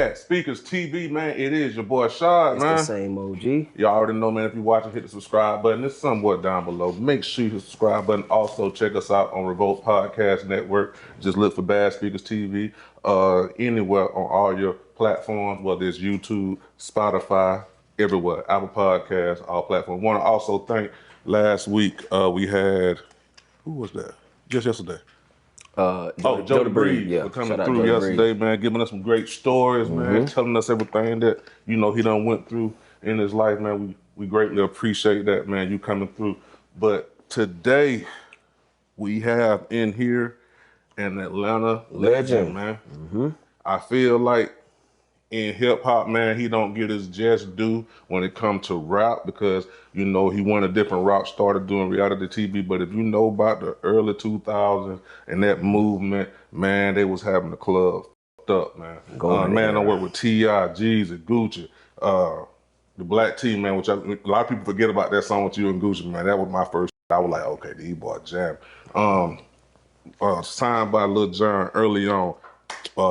at Speakers TV, man. It is your boy Shad, It's man. the same OG. You already know, man. If you're watching, hit the subscribe button. It's somewhat down below. Make sure you hit the subscribe button. Also, check us out on Revolt Podcast Network. Just look for Bad Speakers TV. Anywhere on all your platforms, whether it's YouTube, Spotify, everywhere. Apple Podcasts, all platforms. Want to also thank last week we had, who was that? Just yesterday. Joe the Breeze for coming through yesterday, man, giving us some great stories, man, telling us everything that, you know, he done went through in his life, man. We greatly appreciate that, man, you coming through. But today, we have in here an Atlanta legend, man. I feel like in hip hop, man, he don't get his just due when it comes to rap because, you know, he went a different route, started doing reality TV. But if you know about the early 2000s and that movement, man, they was having the club fucked up, man. Man, I work with T.I., Jeezy, Gucci, the Black T, man, which a lot of people forget about that song with you and Gucci, man. That was my first. I was like, okay, these boys jam. Signed by Lil Jon early on.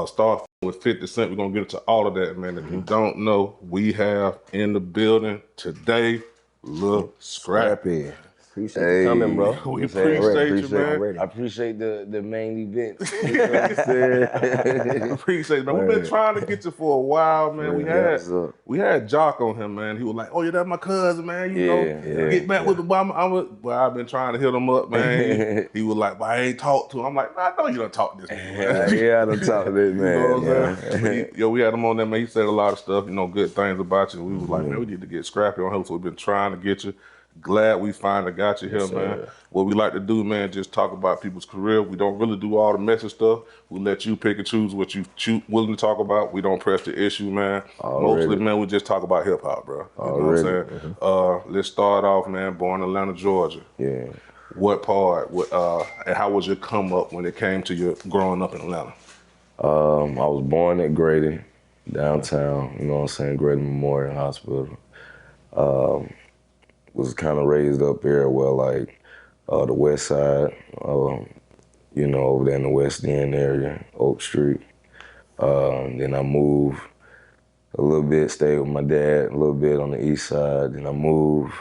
Start with 50 Cent. We're gonna get into all of that, man. If you don't know, we have in the building today Lil Scrappy. Appreciate you coming, bro. We appreciate you, man. I appreciate the main event. You know what I'm saying? Appreciate it, man. We've been trying to get you for a while, man. We had Jock on him, man. He was like, "Oh yeah, that's my cousin, man. You know, get back with the bomb." Well, I've been trying to hit him up, man. He was like, "Well, I ain't talked to him." I'm like, "Nah, I know you done talked to this man." Yeah, I done talked to this man. You know what I'm saying? We had him on there, man. He said a lot of stuff, you know, good things about you. We was like, man, we need to get Scrappy on him, so we've been trying to get you. Glad we finally got you here, man. What we like to do, man, just talk about people's career. We don't really do all the messy stuff. We let you pick and choose what you willing to talk about. We don't press the issue, man. Mostly, man, we just talk about hip hop, bro. You know what I'm saying? Let's start off, man. Born in Atlanta, Georgia. Yeah. What part? And how was your come up when it came to your growing up in Atlanta? I was born at Grady, downtown. You know what I'm saying? Grady Memorial Hospital. Was kind of raised up here where like the west side, you know, over there in the West End area, Oak Street. Then I moved a little bit, stayed with my dad a little bit on the east side. Then I moved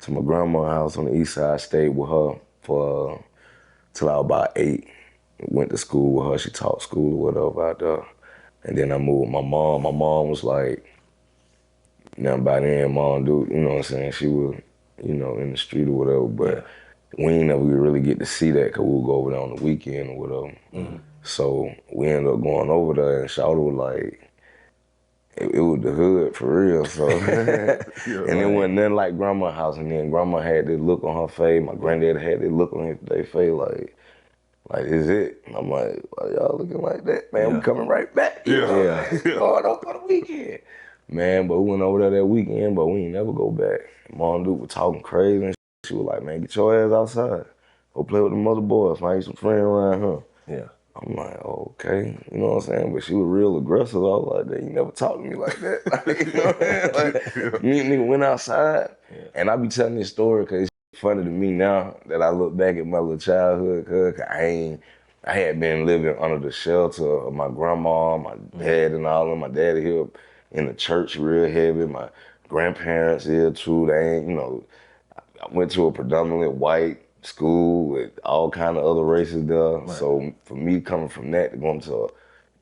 to my grandma's house on the east side, stayed with her for till I was about 8. Went to school with her, she taught school or whatever out there. And then I moved with my mom. My mom was like, now by then, mom, dude, you know what I'm saying? She was, you know, in the street or whatever, but we ain't never really get to see that because we'll go over there on the weekend or whatever. So we ended up going over there and Shawty was like, it was the hood for real, so. And it wasn't nothing like grandma's house, and then grandma had this look on her face, my granddad had this look on their face like, is it? And I'm like, why y'all looking like that? Man, we coming right back. Going over for the weekend. Man, but we went over there that weekend, but we ain't never go back. Mom dude was talking crazy and she was like, man, get your ass outside. Go play with the mother boys, find some friends around her. I'm like, oh, okay, you know what I'm saying? But she was real aggressive. I was like, you never talked to me like that. Like, you know what I'm saying? Like, me and nigga went outside, and I be telling this story because it's funny to me now that I look back at my little childhood, cause I had been living under the shelter of my grandma, my dad and all of them. My daddy here in the church real heavy. My grandparents here too. They ain't, you know, I went to a predominantly white school with all kind of other races there. Right. So for me coming from that to going to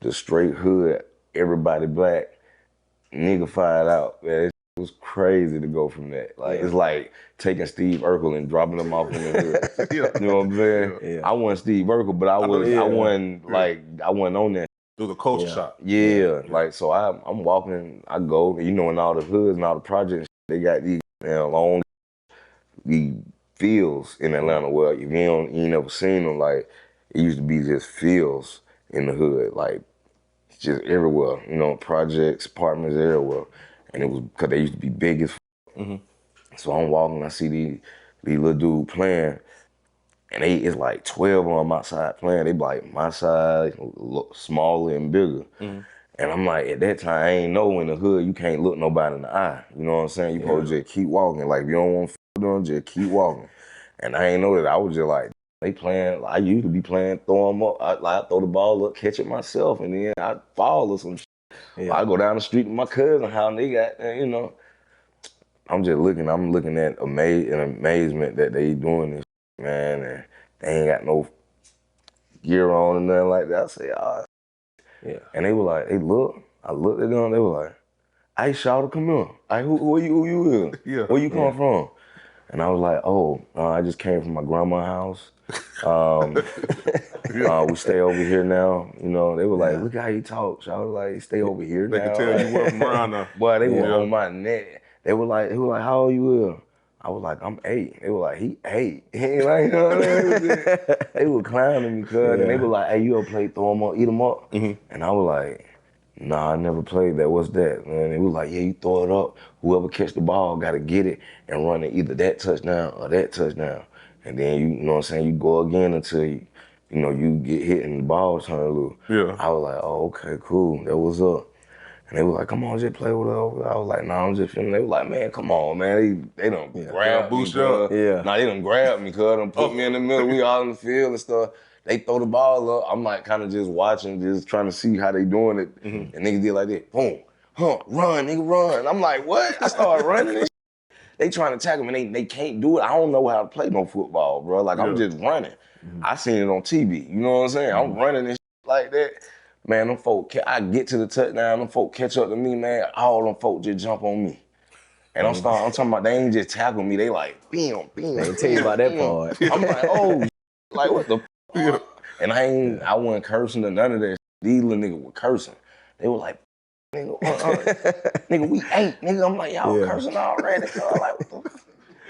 the straight hood, everybody black, nigga fired out, man, it was crazy to go from that. Like it's like taking Steve Urkel and dropping him off in the hood. You know what I'm saying? I wasn't Steve Urkel, but I wasn't like, I wasn't on that. It was a culture shock. Like, so I'm walking, I go, you know, in all the hoods and all the projects, they got these long these fields in Atlanta where if you ain't never seen them, like, it used to be just fields in the hood, like, just everywhere, you know, projects, apartments, everywhere. And it was, because they used to be big as So I'm walking, I see these little dudes playing, and it's like 12 of them outside playing. They be like my size, smaller and bigger. And I'm like, at that time, I ain't know in the hood, you can't look nobody in the eye. You know what I'm saying? You supposed to just keep walking. Like, if you don't want to f them, just keep walking. And I ain't know that. I was just like, they playing, I used to be playing, throw them up. I throw the ball up, catch it myself, and then I fall or some shit. Yeah. I go down the street to my cousin house, and they got, you know, I'm looking at amazement that they doing this, man, and they ain't got no gear on and nothing like that. I say, ah, Yeah. and they were like, I looked at them, they were like, hey, Shawty, come here. Hey, who you is? Yeah. Where you come from? And I was like, oh, I just came from my grandma's house. We stay over here now. You know, they were like, look how you talk. So I was like, stay over here They now. can tell you were from around there. Boy, they were on my neck. They were like, how old you is? I was like, I'm 8. They were like, he 8. He ain't like, you know what I mean? They were clowning me, cuz. And they were like, hey, you ever play throw 'em up, eat 'em up? And I was like, nah, I never played that. What's that? And they was like, yeah, you throw it up. Whoever catch the ball got to get it and run it either that touchdown or that touchdown. And then, you know what I'm saying, you go again until you get hit and the ball turn loose. Yeah. I was like, oh, okay, cool. That was up. And they were like, come on, just play with her. I was like, nah, I'm just feeling. They were like, man, come on, man. They done grabbed me, boost you up. cuz. Nah, they done grabbed me, cuz. Done put me in the middle. We all in the field and stuff. They throw the ball up. I'm like kind of just watching, just trying to see how they doing it. And niggas did like that. Boom. Run, nigga, run. I'm like, what? I started running and they trying to tackle me. They can't do it. I don't know how to play no football, bro. Like, I'm just running. I seen it on TV. You know what I'm saying? I'm running and like that. Man, them folk, I get to the touchdown, them folk catch up to me, man. All them folk just jump on me. And I'm talking about, they ain't just tackle me. They like, bam. They ain't tell you about that part. I'm like, oh, like, what the fuck? And I wasn't cursing or none of that. These little niggas were cursing. They were like, nigga, nigga, we 8, nigga. I'm like, y'all cursing already. So I'm like,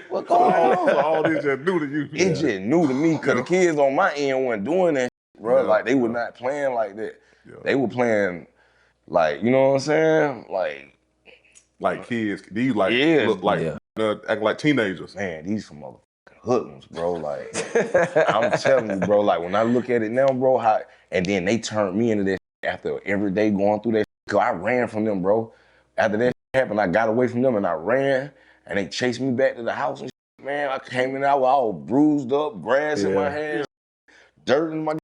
what going on? So all this just new to you. It just new to me, because the kids on my end weren't doing that shit, bro. Like, they were not playing like that. They were playing, like, you know what I'm saying? Like kids, these like look like act like teenagers. Man, these some motherfucking hoodlums, bro. Like, I'm telling you, bro. Like, when I look at it now, bro, and then they turned me into that shit after every day going through that shit. Cause I ran from them, bro. After that shit happened, I got away from them and I ran, and they chased me back to the house and shit. Man, I came in, I was all bruised up, grass in my hands, dirt in my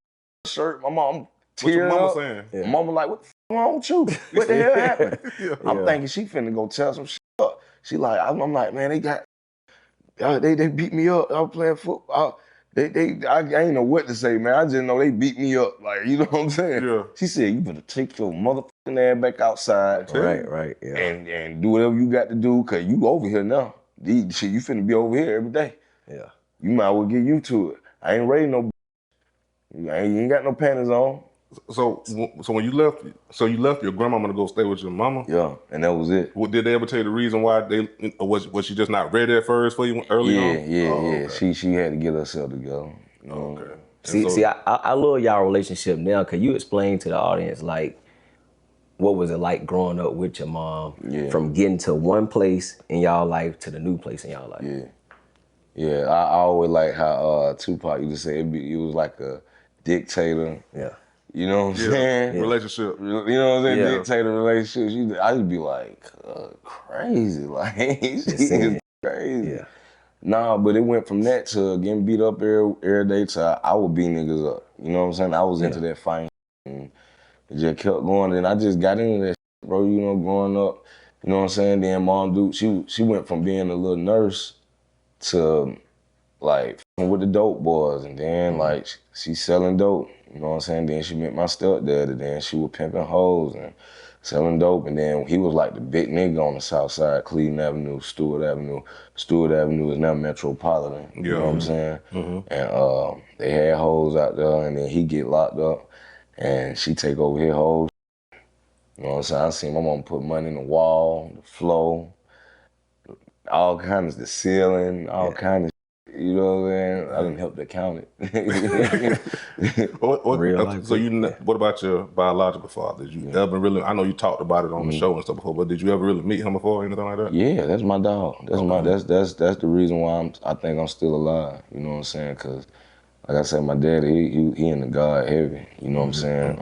shirt. My mom What your tearing mama up. saying? My mama like, what the f wrong with you? What the hell happened? I'm thinking she finna go tell some shit up. She like, I'm like, man, they beat me up. I was playing football. I ain't know what to say, man. I just know they beat me up. Like, you know what I'm saying? Yeah. She said, you better take your motherfucking ass back outside. Right, And do whatever you got to do, cause you over here now. Shit, you finna be over here every day. Yeah. You might as well get used to it. I ain't raised no. You ain't got no panties on. So when you left, you left your grandmama to go stay with your mama? Yeah, and that was it. Did they ever tell you the reason why was she just not ready at first for you early on? Yeah. Okay. She had to get herself together. You know? Okay. See, I love y'all relationship now, because you explain to the audience, like, what was it like growing up with your mom, from getting to one place in y'all life to the new place in y'all life? Yeah. I always like how Tupac used to say it was like a dictator. Yeah. You know what I'm saying? Relationship. You know what I'm saying? Dictator relationships. I just be like, crazy. Like, she is crazy. Yeah. Nah, but it went from that to getting beat up every day to I would beat niggas up. You know what I'm saying? I was into that fighting. And it just kept going. And I just got into that shit, bro, you know, growing up. You know what I'm saying? Then mom, dude, she went from being a little nurse to, like, with the dope boys. And then, like, she's selling dope. You know what I'm saying? Then she met my stepdad, and then she was pimping hoes and selling dope. And then he was like the big nigga on the south side, Cleveland Avenue, Stewart Avenue. Stewart Avenue is now Metropolitan. You know what I'm saying? And they had hoes out there, and then he get locked up, and she take over his hoes. You know what I'm saying? I seen my mom put money in the wall, the floor, all kinds, the ceiling, all kinds of. You know what I'm saying? I didn't help to count it. Real life. So what about your biological father? Did you ever really? I know you talked about it on the show and stuff before, but did you ever really meet him before or anything like that? Yeah, that's my dog. That's the reason why I think I'm still alive. You know what I'm saying? Cause like I said, my dad he into God heavy. You know what I'm saying?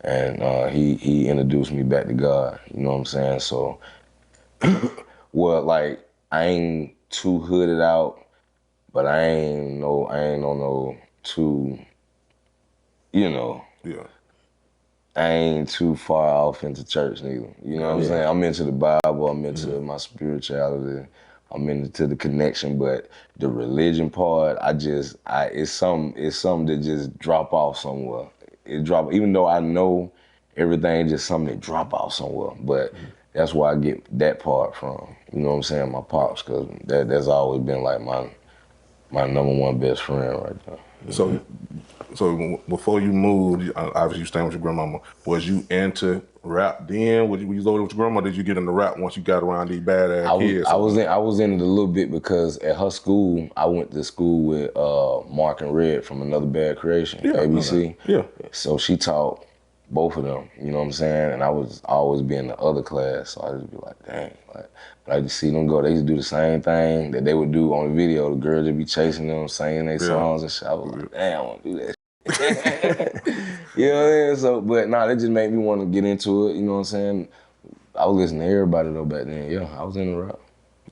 And he introduced me back to God. You know what I'm saying? So, well, like, I ain't too hooded out, but I ain't no too, you know, I ain't too far off into church neither. You know what I'm saying? I'm into the Bible, I'm into my spirituality, I'm into the connection, but the religion part, it's something that just drop off somewhere. Even though I know everything, just something that drop off somewhere. But that's where I get that part from. You know what I'm saying? My pops, because that's always been like my number one best friend right there. So before you moved, obviously you staying with your grandmama. Was you into rap then? Were you over with your grandma? Or did you get into rap once you got around these badass kids? I was in it a little bit because at her school, I went to school with Mark and Red from Another Bad Creation, ABC. Yeah. So she taught both of them, you know what I'm saying? And I was always be in the other class, so I just be like, dang. Like, I just see them go, they used to do the same thing that they would do on the video. The girls would be chasing them, singing their songs and shit. I was like, damn, I want to do that. You know what I mean? So, but nah, that just made me want to get into it, you know what I'm saying? I was listening to everybody though back then. Yeah, I was in the rap.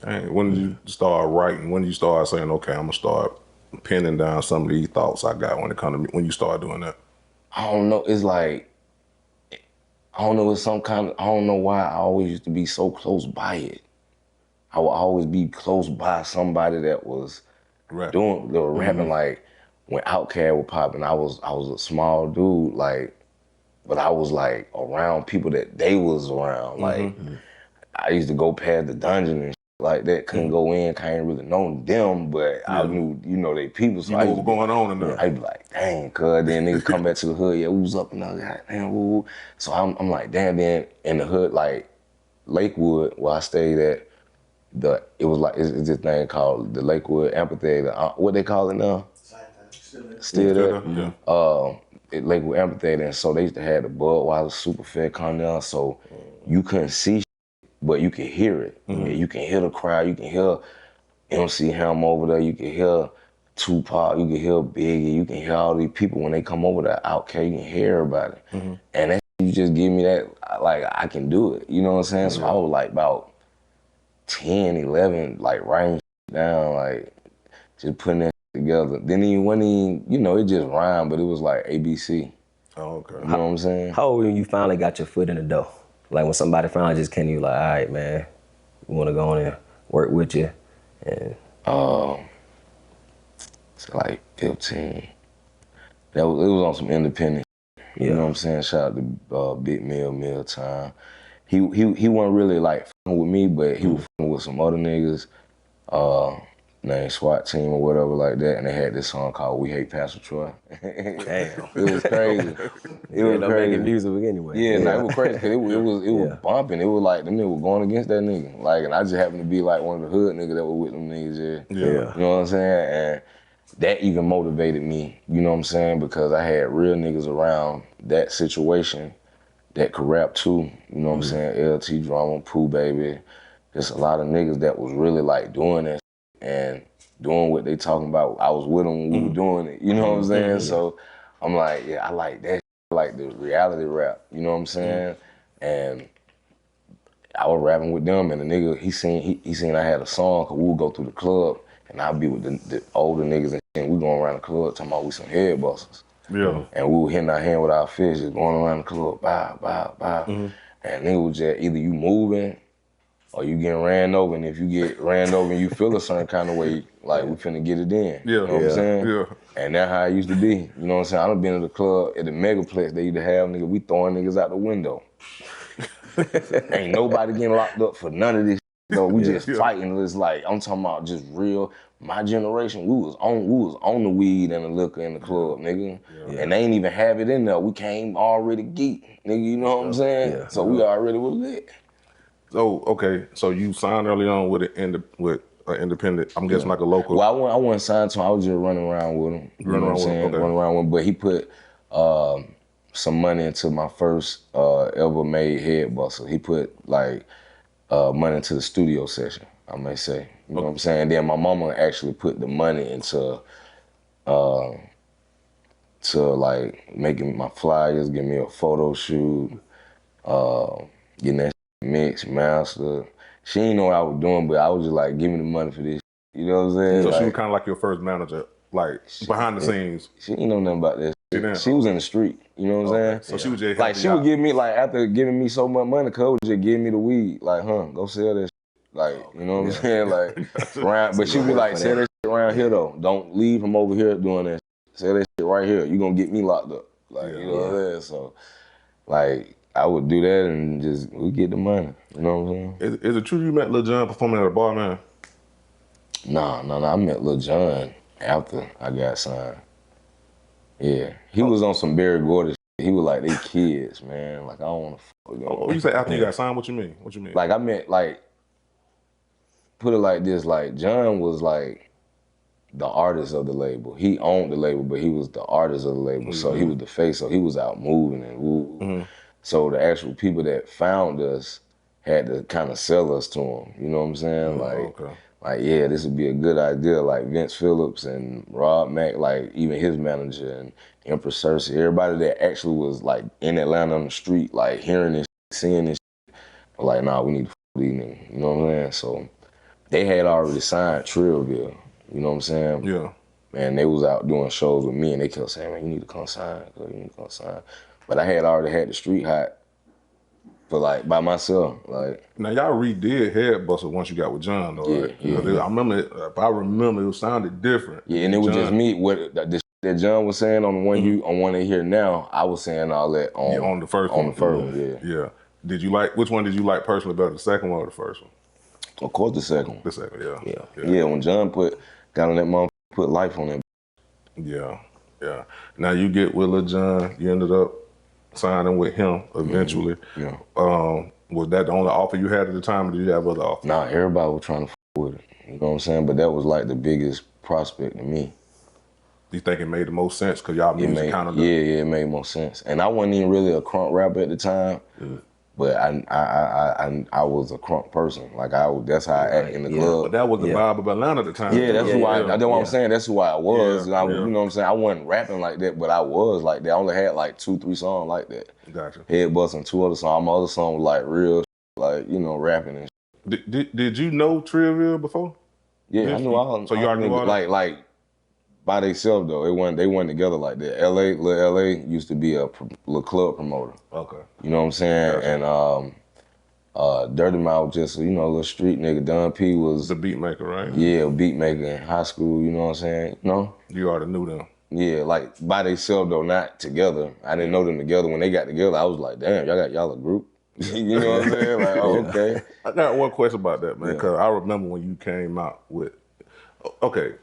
Dang, when did you start writing? When did you start saying, okay, I'm gonna start penning down some of these thoughts I got when it comes to me? When you start doing that? I don't know. It's like, I don't know. It's some kind of, I don't know why I always used to be so close by it. I would always be close by somebody that was rapping. Like when Outkast was popping, I was a small dude, like, but I was like around people that they was around. Like I used to go past the dungeon and shit like that. Couldn't go in, can't really know them, but I knew, you know, they people. So you know what was going on in there. I'd be like, dang, cuz. Then niggas come back to the hood, yeah, who's up? And I was like, damn, woo. So I'm like, damn, then in the hood, like Lakewood, where I stayed at, it was like, it's this thing called the Lakewood Amphitheater. What they call it now? Still there? Yeah. Lakewood Amphitheater, and so they used to have the Budweiser Super Fed come down, so you couldn't see shit, but you could hear it. And you can hear the crowd, you can hear MC Ham over there, you can hear Tupac, you can hear Biggie, you can hear all these people when they come over there, Outkast, you can hear everybody. And that you just give me that, like, I can do it, you know what I'm saying? So I was like about 10, 11, like writing down, like just putting that together. Then he wasn't even, you know, it just rhymed, but it was like ABC. Oh, okay. You know what I'm saying? How old were you finally got your foot in the door? Like when somebody finally just came to you like, all right, man, we want to go in and work with you. And it's like 15. It was on some independent. You know what I'm saying? Shout out to Big Meal Time. He wasn't really like fucking with me, but he was fucking with some other niggas, named SWAT Team or whatever like that, and they had this song called We Hate Pastor Troy. damn. It was crazy. It was crazy. Making music anyway. Yeah, nah, it was crazy because it was bumping. It was like them niggas were going against that nigga. Like, and I just happened to be like one of the hood niggas that were with them niggas. Yeah. You know what I'm saying? And that even motivated me. You know what I'm saying? Because I had real niggas around that situation that could rap too. You know what I'm saying? LT Drama, Pooh Baby. Just a lot of niggas that was really like doing that and doing what they talking about. I was with them when we were doing it. You know what I'm saying? So I'm like, yeah, I like that. I like the reality rap. You know what I'm saying? And I was rapping with them, and the nigga, he seen I had a song, cause we would go through the club, and I'd be with the older niggas, and we going around the club talking about we some head busters. Yeah. And we were hitting our hand with our fists, just going around the club, bow, bow, bow. And nigga was just either you moving or you getting ran over. And if you get ran over and you feel a certain kind of way, like we finna get it in. You know what I'm saying? Yeah. And that's how it used to be. You know what I'm saying? I done been to the club at the Megaplex, they used to have nigga, we throwing niggas out the window. Ain't nobody getting locked up for none of this. No, we just fighting. It's like, I'm talking about just real. My generation, we was on the weed and the liquor in the club, nigga. And they ain't even have it in there. We came already geek, nigga, you know what I'm saying? So we already was lit. So, okay, so you signed early on with an independent, I'm guessing like a local. Well, I wasn't signed to him. I was just running around with him. You know what I'm saying? Okay. Running around with him. But he put some money into my first ever made head bustle. He put like money into the studio session, I may say. You know what I'm saying? Then my mama actually put the money into to like making my flyers, give me a photo shoot, getting that mixed, master. She didn't know what I was doing, but I was just like, give me the money for this. You know what I'm saying? So like, she was kind of like your first manager, like behind the scenes. She didn't know nothing about this. She was in the street, you know what I'm saying? So she was just like, she would give me, like, after giving me so much money, cuz would just give me the weed, like, go sell that shit. Like, you know what I'm saying? Like, around, but she would be like, sell that shit around here, though. Don't leave from over here doing that shit. Sell that shit right here. You gonna get me locked up. Like, you know what I'm saying? So, like, I would do that and just, we get the money, you know what I'm saying? Is it true you met Lil Jon performing at a bar, man? Nah, I met Lil Jon after I got signed. Yeah, he was on some Barry Gordy shit. He was like, they kids, man. Like, I don't want to fuck with them. Oh, you say after you got signed, what you mean? What you mean? Like, I meant, like, put it like this, like, John was like the artist of the label. He owned the label, but he was the artist of the label. So he was the face, so he was out moving and woo. So the actual people that found us had to kind of sell us to them. You know what I'm saying? Like, yeah, this would be a good idea. Like Vince Phillips and Rob Mack, like even his manager and Empress Cersei, everybody that actually was like in Atlanta on the street, like hearing this, seeing this, like, nah, we need to f these niggas. You know what I'm saying? So they had already signed Trillville. You know what I'm saying? Yeah. And they was out doing shows with me, and they kept saying, man, you need to come sign, you need to come sign. But I had already had the street hot for, like, by myself. Like, now, y'all redid Head Buster once you got with John, though, right? Yeah. I remember, if I remember, it sounded different. Yeah, and it was John, just me. What the shit that John was saying on the one on one they hear now, I was saying all that on the first one. On the first one, yeah. Yeah. Did you like, which one did you like personally better, the second one or the first one? Of course, the second one. The second, yeah. Yeah, when John got on that motherfucker, put life on that. Yeah. Now you get with Lil Jon, you ended up signing with him eventually. Yeah. Was that the only offer you had at the time, or did you have other offers? Nah, everybody was trying to f with it. You know what I'm saying? But that was like the biggest prospect to me. You think it made the most sense because y'all music kind of... Yeah, it made more sense. And I wasn't even really a crunk rapper at the time. But I was a crunk person. Like, that's how I act in the club. But that was the vibe of Atlanta at the time. Yeah, that's what I'm saying. That's who I was. Yeah, You know what I'm saying? I wasn't rapping like that, but I was like that. I only had like 2-3 songs like that. Gotcha. Head Bust and 2 other songs. My other song was like real, like, you know, rapping and shit. Did you know Trillville before? Yeah, I knew all. So you already knew all that? Like by themselves though. They weren't together like that. Lil LA used to be a little club promoter. Okay. You know what I'm saying? Gotcha. And Dirty Mouth just, you know, a little street nigga. Don P was the beat maker, right? Yeah, a beat maker in high school, you know what I'm saying? You know? You already knew them. Yeah, like by themselves though, not together. I didn't know them together. When they got together, I was like, damn, y'all a group? You know what I'm saying? Like, oh, okay. I got one question about that, man, because I remember when you came out with, okay,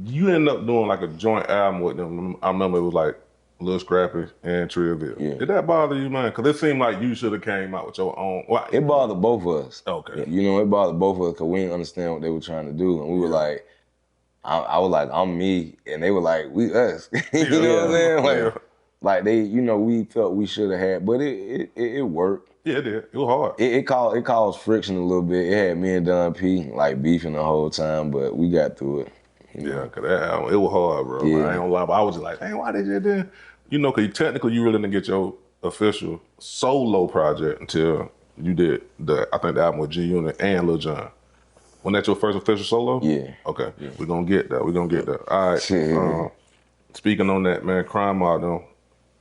you ended up doing like a joint album with them. I remember it was like Lil Scrappy and Trillville. Yeah. Did that bother you, man? Because it seemed like you should have came out with your own. Well, it bothered both of us. Okay. You know, it bothered both of us because we didn't understand what they were trying to do. And we were like, I was like, I'm me. And they were like, we us. You know what I'm saying? Like they, you know, we felt we should have had, but it worked. Yeah, it did. It was hard. It caused friction a little bit. It had me and Don P like beefing the whole time, but we got through it. Yeah, because that album, it was hard, bro. Yeah. I ain't gonna lie, but I was just like, dang, why did you do? You know, because technically you really didn't get your official solo project until you did I think the album with G Unit and Lil Jon. Wasn't that your first official solo? Yeah. Okay, we're gonna get that. All right. Speaking on that, man, Crime Mob, them,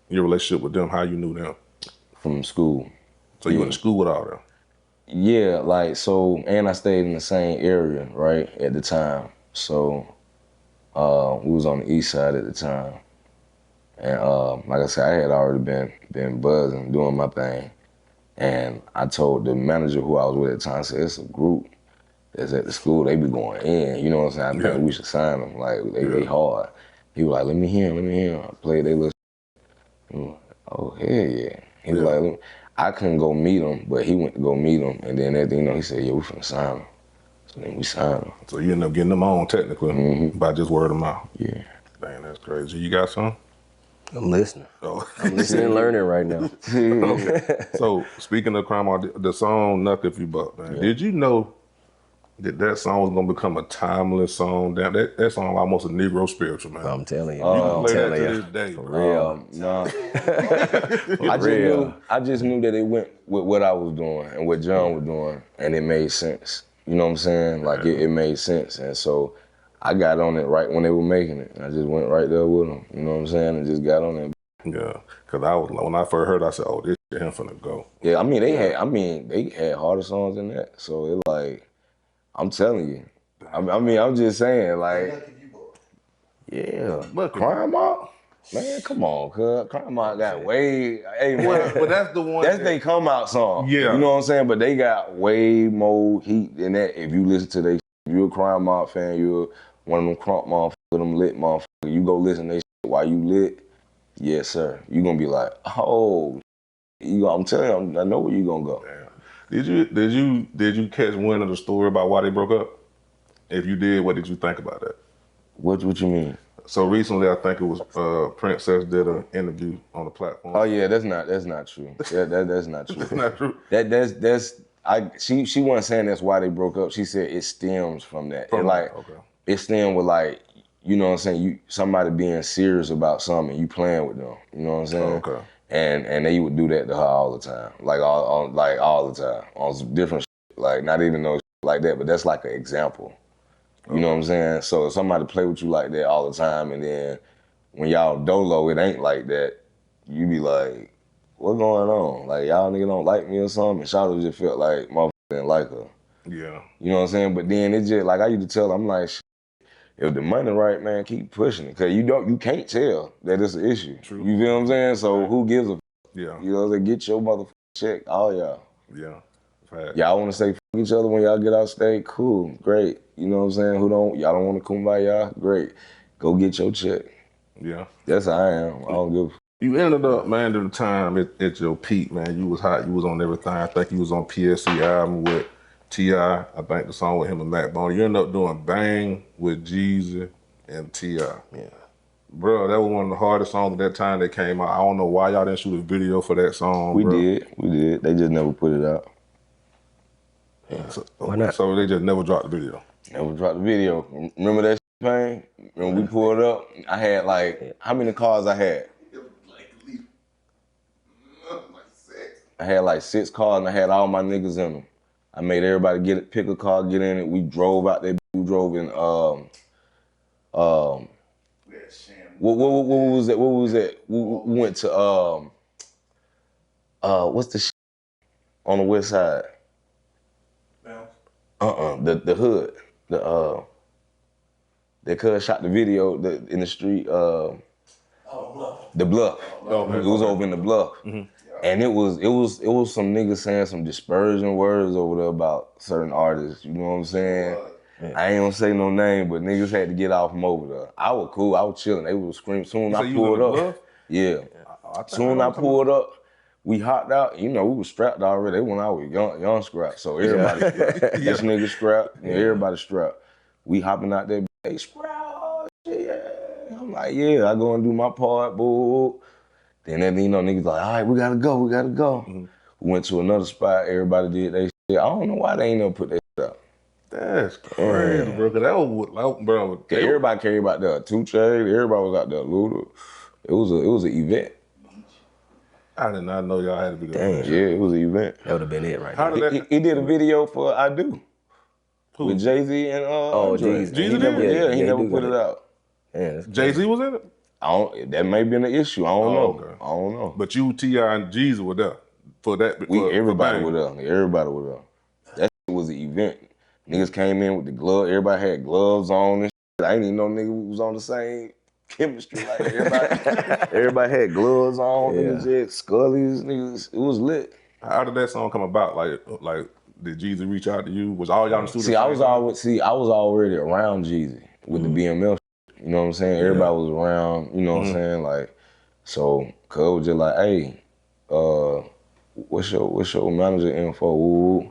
your relationship with them, how you knew them? From school. So you went to school with all them? Yeah, like, so, and I stayed in the same area, right, at the time. So, we was on the east side at the time. And like I said, I had already been buzzing, doing my thing. And I told the manager who I was with at the time, I said, it's a group that's at the school, they be going in, you know what I'm saying? I think we should sign them, like, they hard. He was like, let me hear him. I played they little like, oh, hell yeah. He was like, I couldn't go meet him, but he went to go meet him. And then at the end, he said, yeah, we finna sign him. So then we signed him. So you ended up getting them on technically by just word of mouth. Yeah. Dang, that's crazy. You got some? I'm listening. Oh. I'm listening and learning right now. Okay. So speaking of Crime, the song Knuck If You Buck, man, did you know that song was gonna become a timeless song? Damn, that song almost a Negro spiritual, man. I'm telling you. You can I'm play that telling to you. this day, For bro. real. Nah. I just knew that it went with what I was doing and what John was doing, and it made sense. You know what I'm saying? Like, it made sense. And so I got on it right when they were making it. I just went right there with them. You know what I'm saying? And just got on it. Yeah, because I was when I first heard, I said, "Oh, this shit him finna go." Yeah, they had harder songs than that. So it like, I'm telling you. I'm just saying, like, yeah, Look, Crime Out. Man, come on, cuz. Crime Out got way, hey man. but that's the one. That's they come out song. Yeah. You know what I'm saying? But they got way more heat than that. If you listen to they, if you're a Crime Out fan, you're one of them crunk motherfuckers, them lit motherfuckers. You go listen to they shit while you lit, yes sir. You gonna be like, oh, I'm telling you, I know where you gonna go. Damn. Did you catch wind of the story about why they broke up? If you did, what did you think about that? What you mean? So recently, I think it was Princess did an interview on the platform. Oh yeah, that's not true. That's not true. That's not true. She wasn't saying that's why they broke up. She said it stems from that. Okay. It stemmed with like, you know what I'm saying, somebody being serious about something and you playing with them. You know what I'm saying? Okay. And they would do that to her all the time. Like all the time. On some different shit. Like not even no shit like that, but that's like an example. You know what I'm saying? So if somebody play with you like that all the time and then when y'all dolo, it ain't like that, you be like, what going on? Like, y'all nigga don't like me or something? And Shawty just felt like motherfucker didn't like her. Yeah. You know what I'm saying? But then it just, like I used to tell her, I'm like, if the money right, man, keep pushing it. Cause you can't tell that it's an issue. True. You feel what I'm saying? So who gives a Yeah. You know what I'm saying? Get your motherfucking check, all y'all. Yeah. Fact. Y'all wanna say fuck each other when y'all get out stage? Cool, great. You know what I'm saying? Y'all don't wanna kumbaya? Great. Go get your check. Yeah. That's how I am. I don't give a You ended up, man, at the time at your peak, man. You was hot. You was on everything. I think you was on PSC album with T.I. I think the song with him and Mac Boney. You ended up doing Bang with Jeezy and T.I. Yeah. Bro, that was one of the hardest songs at that time that came out. I don't know why y'all didn't shoot a video for that song, We bro. did. They just never put it out. Why not? So they just never dropped the video. Never dropped the video. Remember that shit, Pain? When we pulled up, I had like, how many cars I had? I had like 6 cars and I had all my niggas in them. I made everybody pick a car, get in it. We drove out there. We drove in, what was that? What was that? We went to, what's the shit on the west side? The hood. That cuz shot the video in the street, the Bluff. It was over in the Bluff. And it was some niggas saying some dispersion words over there about certain artists, you know what I'm saying? I ain't gonna say no name, but niggas had to get off from over there. I was cool, I was chilling. They was screaming. Soon I pulled up. Yeah. Soon I pulled up, we hopped out. You know, we was strapped already. They went out with young scrap. So everybody strapped. This nigga strapped, and everybody strapped. We hopping out there, hey, Sprout, yeah. I'm like, yeah, I go and do my part, boo. Then niggas like, all right, we gotta go. We went to another spot, everybody did they shit. I don't know why they ain't never put that shit out. That's crazy, bro. Cause that was like, bro. Everybody came out there, 2 Chainz, everybody was out there, Luda. It was an event. I did not know y'all had a video. Damn. Yeah, it was an event. That would have been it right How there. did that? He did a video for I Do. Who? With Jay-Z and Andre. Jeezy. Jeezy He never, did? He never do put got it out. Yeah, that's Jay-Z was in it? That may be an issue. I don't know. Okay. I don't know. But you, T.I. and Jeezy were there for that. Everybody for was there. Everybody was there. That shit was an event. Niggas came in with the glove. Everybody had gloves on and shit. I ain't even know niggas was on the same chemistry. Like everybody had gloves on. Niggas had scullies. Niggas, it was lit. How did that song come about? Like did Jeezy reach out to you? Was all y'all in the studio? See, I was already around Jeezy with the BML shit. You know what I'm saying? Everybody was around, you know what I'm saying? Like, so cuz was just like, hey, what's your manager info? Woo.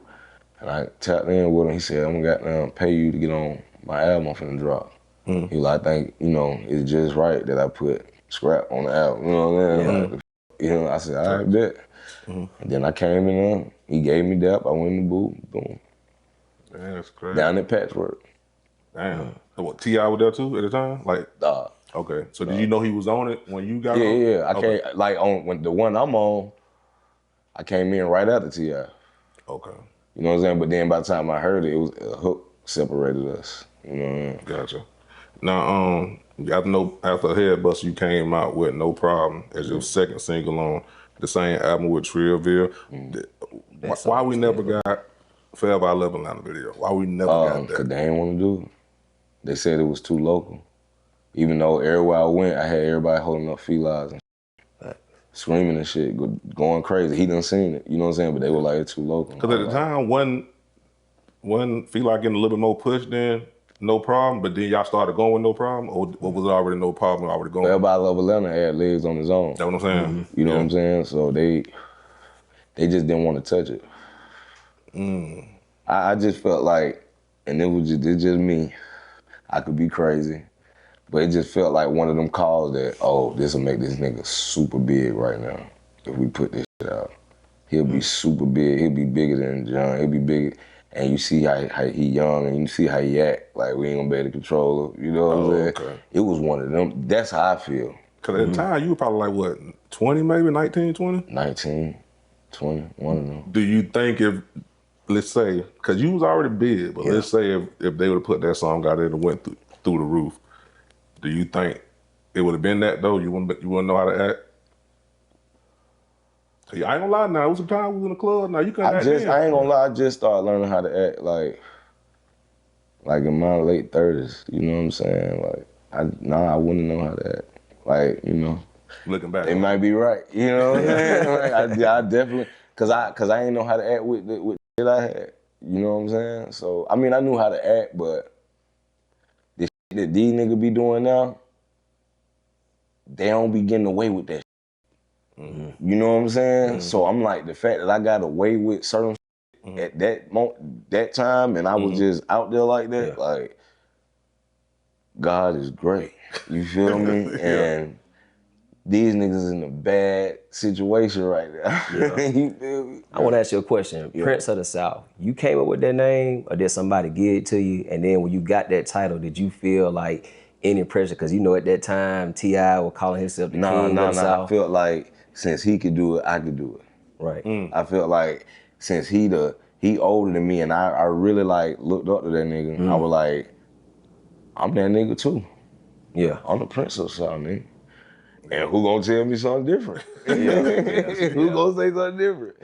And I tapped in with him. He said, I'm gonna pay you to get on my album I'm finna drop. He was like, I think, it's just right that I put Scrap on the album. You know what I mean? Yeah. Like, I said, all right, bet. And then I came in there. He gave me that. I went in the booth. Boom. Damn, that's crazy. Down at Patchwork. Damn. So what, T.I. was there too at the time? Like, okay. So did you know he was on it when you got on? Yeah. I came, like, when the one I'm on, I came in right after T.I. Okay. You know what I'm saying? But then by the time I heard it, it was a hook separated us. You know what I mean? Gotcha. Now, I know after Headbuster, you came out with No Problem as your second single on the same album with Trillville. That Why song we was never still. got Forever I Love Atlanta video? Why we never got Cause that? they ain't want to do it. They said it was too local. Even though everywhere I went, I had everybody holding up felines and screaming and shit, going crazy. He done seen it, you know what I'm saying? But they were like, it's too local. Because at the time, one feel like getting a little bit more push than No Problem, but then y'all started going with No Problem, or was it already No Problem already going? Forever I Love Atlanta had legs on his own. That's what I'm saying. You know what I'm saying? So they just didn't want to touch it. I just felt like, and it's just me. I could be crazy, but it just felt like one of them calls that, oh, this will make this nigga super big right now. If we put this shit out, he'll be super big. He'll be bigger than John. He'll be bigger. And you see how he young, and you see how he act. Like we ain't gonna be able to control him. You know what I'm saying? Okay. It was one of them. That's how I feel. Because at the time, you were probably like, what, 20 maybe, 19, 20? 19, 20, one of them. Do you think if, let's say, because you was already big, but let's say if they would have put that song out there and went through the roof, do you think it would have been that though? You wouldn't know how to act? I ain't gonna lie now, it was a time we was in the club now, you couldn't act then. I ain't gonna lie, I just started learning how to act like in my late 30s, you know what I'm saying? Like, I wouldn't know how to act. Like, you know. Looking back. They might be right, you know what I'm saying? Like, I definitely, cause I ain't know how to act with the shit I had, you know what I'm saying? So, I mean, I knew how to act, but the shit that these niggas be doing now, they don't be getting away with that shit. You know what I'm saying? So I'm like, the fact that I got away with certain shit at that time, and I was just out there like that, like, God is great. You feel me? And these niggas in a bad situation right now. You feel me? I want to ask you a question. Prince of the South, you came up with that name, or did somebody give it to you? And then when you got that title, did you feel like any pressure? Because you know at that time, T.I. was calling himself the king of the South. I felt like since he could do it, I could do it. Right. I felt like since he older than me, and I really like looked up to that nigga. I was like, I'm that nigga too. Yeah. I'm the Prince of the South, nigga. And who gonna tell me something different? Who gonna say something different?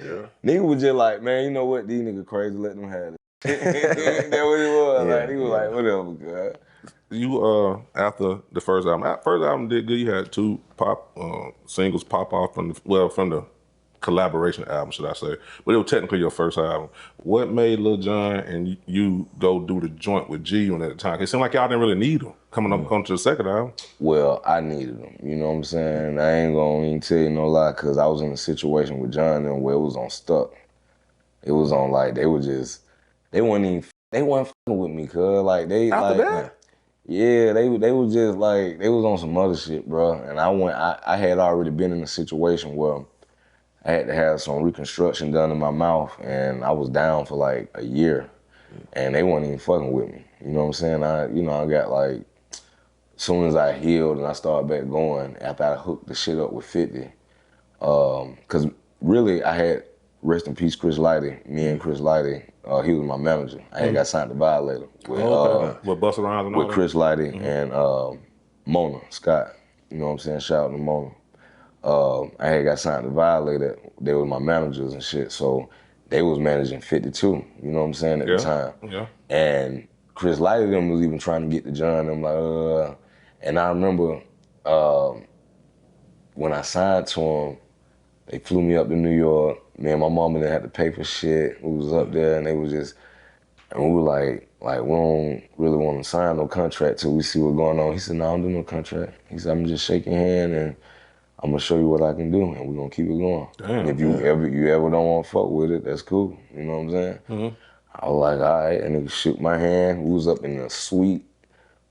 Nigga was just like, man, you know what? These niggas crazy, let them have it. That what it was. Like, he was like, whatever, God. You after the first album did good. You had two pop singles pop off from the collaboration album, should I say? But it was technically your first album. What made Lil Jon and you go do the joint with G on at the time? It seemed like y'all didn't really need him coming to the second album. Well, I needed them. You know what I'm saying? I ain't gonna even tell you no lie, cause I was in a situation with John and where it was on stuck. It was on like they wasn't fucking with me, cuz like they After that? Yeah, they was just like they was on some other shit, bro. And I had already been in a situation where I had to have some reconstruction done in my mouth, and I was down for like a year, and they wasn't even fucking with me. You know what I'm saying? I got like, as soon as I healed and I started back going, after I hooked the shit up with 50, cause really I had, rest in peace, Chris Lighty, me and Chris Lighty, he was my manager. I had got signed to Violator With Busta Rhymes and all with Chris Lighty and Mona Scott. You know what I'm saying? Shout out to Mona. I had got signed to Violator. They were my managers and shit, so they was managing 52. You know what I'm saying at the time. Yeah. And Chris Lighty them was even trying to get to John. I'm like, and I remember when I signed to him, they flew me up to New York. Me and my mama didn't have to pay for shit. We was up there, and they was just, and we were like we don't really want to sign no contract till we see what's going on. He said, no, I don't do no contract. He said, I'm just shaking hand and I'm gonna show you what I can do, and we're gonna keep it going. Damn, and if you ever don't want to fuck with it, that's cool. You know what I'm saying? I was like, all right, and nigga shook my hand. We was up in a sweet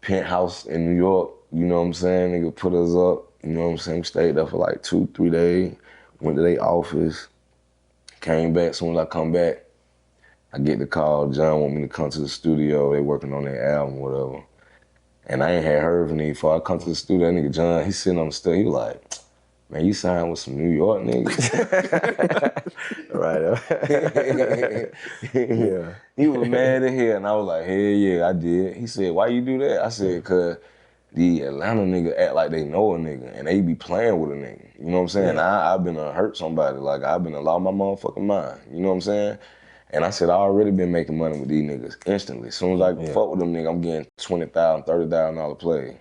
penthouse in New York. You know what I'm saying? Nigga put us up. You know what I'm saying? We stayed there for like 2-3 days. Went to their office. Came back. Soon as I come back, I get the call. John want me to come to the studio. They working on their album, whatever. And I ain't had heard from him before I come to the studio. That nigga John, he sitting on the studio. He like, man, you signed with some New York niggas. Right. Yeah. He was mad at hell, and I was like, hell yeah, I did. He said, why you do that? I said, cause the Atlanta nigga act like they know a nigga, and they be playing with a nigga. You know what I'm saying? Yeah. I've been to hurt somebody. Like, I've been to lost my motherfucking mind. You know what I'm saying? And I said, I already been making money with these niggas instantly. As soon as I fuck with them niggas, I'm getting $20,000, $30,000 play.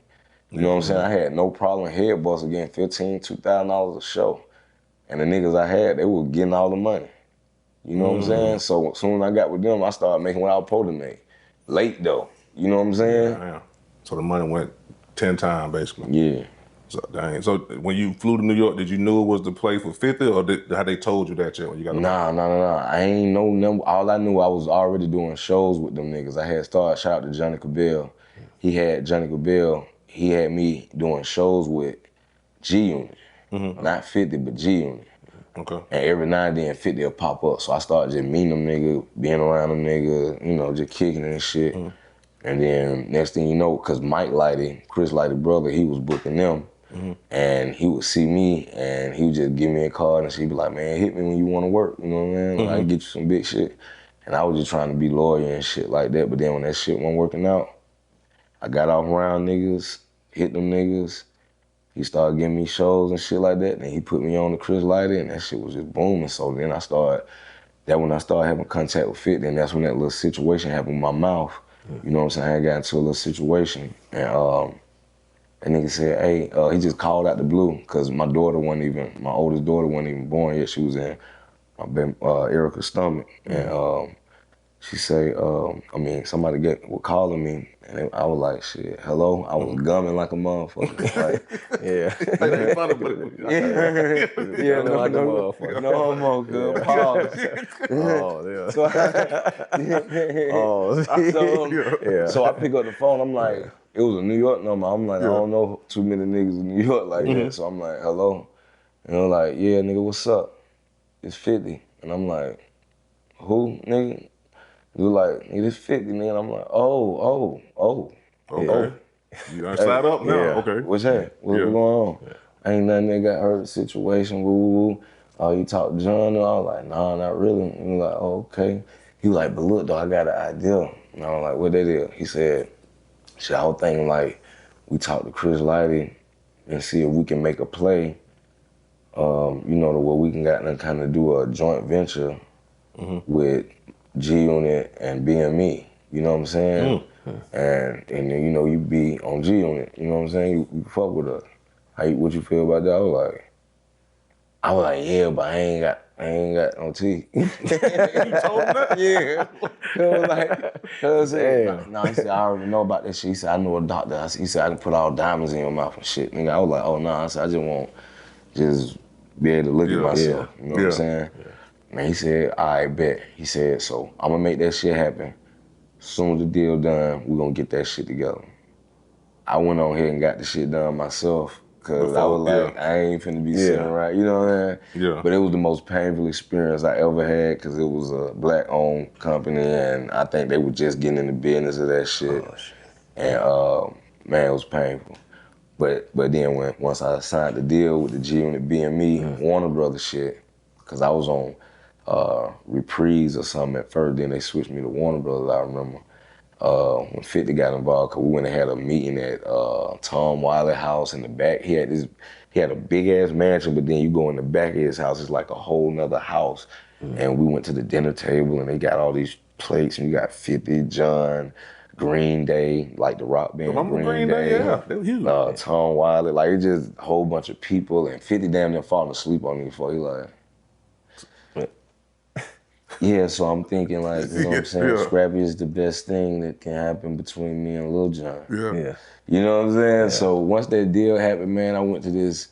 You know what I'm saying? I had no problem head busting getting $15,000, $2,000 a show. And the niggas I had, they were getting all the money. You know what I'm saying? So as soon as I got with them, I started making what I was supposed to make. Late though. You know what I'm saying? Yeah. So the money went 10 times basically. Yeah. So dang. So when you flew to New York, did you know it was the place for 50, or how they told you that yet when you got? Nah. I ain't know number. All I knew, I was already doing shows with them niggas. I had started. Shout out to Johnny Cabell. He had Johnny Cabell. He had me doing shows with G Unit, not 50, but G Unit. Okay. And every now and then 50 will pop up. So I started just meeting them niggas, being around them niggas, you know, just kicking and shit. And then next thing you know, cause Mike Lighty, Chris Lighty brother, he was booking them. And he would see me and he would just give me a card and she'd be like, man, hit me when you wanna work, you know what I mean? Like, I can get you some big shit. And I was just trying to be loyal and shit like that. But then when that shit wasn't working out, I got off around niggas, hit them niggas. He started giving me shows and shit like that. And he put me on to Chris Lighty and that shit was just booming. So then when I started having contact with 50, and that's when that little situation happened with my mouth. You know what I'm saying? I got into a little situation. And that nigga said, hey, he just called out the blue, because my oldest daughter wasn't even born yet. She was in Erica's stomach. And she say, somebody was calling me, and I was like, shit, hello? I was gumming like a motherfucker. Like, Like they funny, but yeah, like a motherfucker. no homo, good. Yeah. Pause. Oh, yeah. So I pick up the phone, I'm like, it was a New York number. I'm like, I don't know too many niggas in New York like that. So I'm like, hello? And they're like, yeah, nigga, what's up? It's 50. And I'm like, who, nigga? They were like, nigga, it's 50, nigga. And I'm like, oh. okay. You done side up now. Yeah. Okay. What's that? What's going on? Ain't nothing that got hurt situation, woo. Oh, you talk to John? I was like, nah, not really. And he was like, oh, okay. He was like, but look, though, I got an idea. And I was like, what that is? He said, shit, I was thinking like, we talk to Chris Lighty and see if we can make a play, to where we can kind of do a joint venture with G Unit and BME. You know what I'm saying? And then, you be on G Unit. You know what I'm saying? You fuck with us. What you feel about that? I was like, yeah, but I ain't got no teeth. You told him that? Yeah. He said, I already know about that shit. He said, I know a doctor. He said, I can put all diamonds in your mouth and shit. Nigga, I was like, oh, nah. I said, I just want just be able to look at myself. You know what I'm saying? Man, he said, all right, bet. He said, so I'm gonna make that shit happen. As soon as the deal done, we gonna get that shit together. I went on here and got the shit done myself, because I was like, I ain't finna be sitting right, you know what I mean? Yeah. But it was the most painful experience I ever had, because it was a black-owned company, and I think they were just getting in the business of that shit. Oh, shit. And man, it was painful. But then once I signed the deal with the G Unit BME, Warner Brothers shit, because I was on Reprise or something at first, then they switched me to Warner Brothers, I remember. When 50 got involved, because we went and had a meeting at Tom Wiley house in the back. He had a big ass mansion, but then you go in the back of his house, it's like a whole nother house. And we went to the dinner table and they got all these plates, and you got 50, John, Green Day, like the rock band Green Day. Yeah, they were huge. Tom Wiley, like it's just a whole bunch of people, and 50 damn near falling asleep on me before he like. Yeah, so I'm thinking like, you know what I'm saying? Scrappy is the best thing that can happen between me and Lil Jon. Yeah. You know what I'm saying? Yeah. So once that deal happened, man, I went to this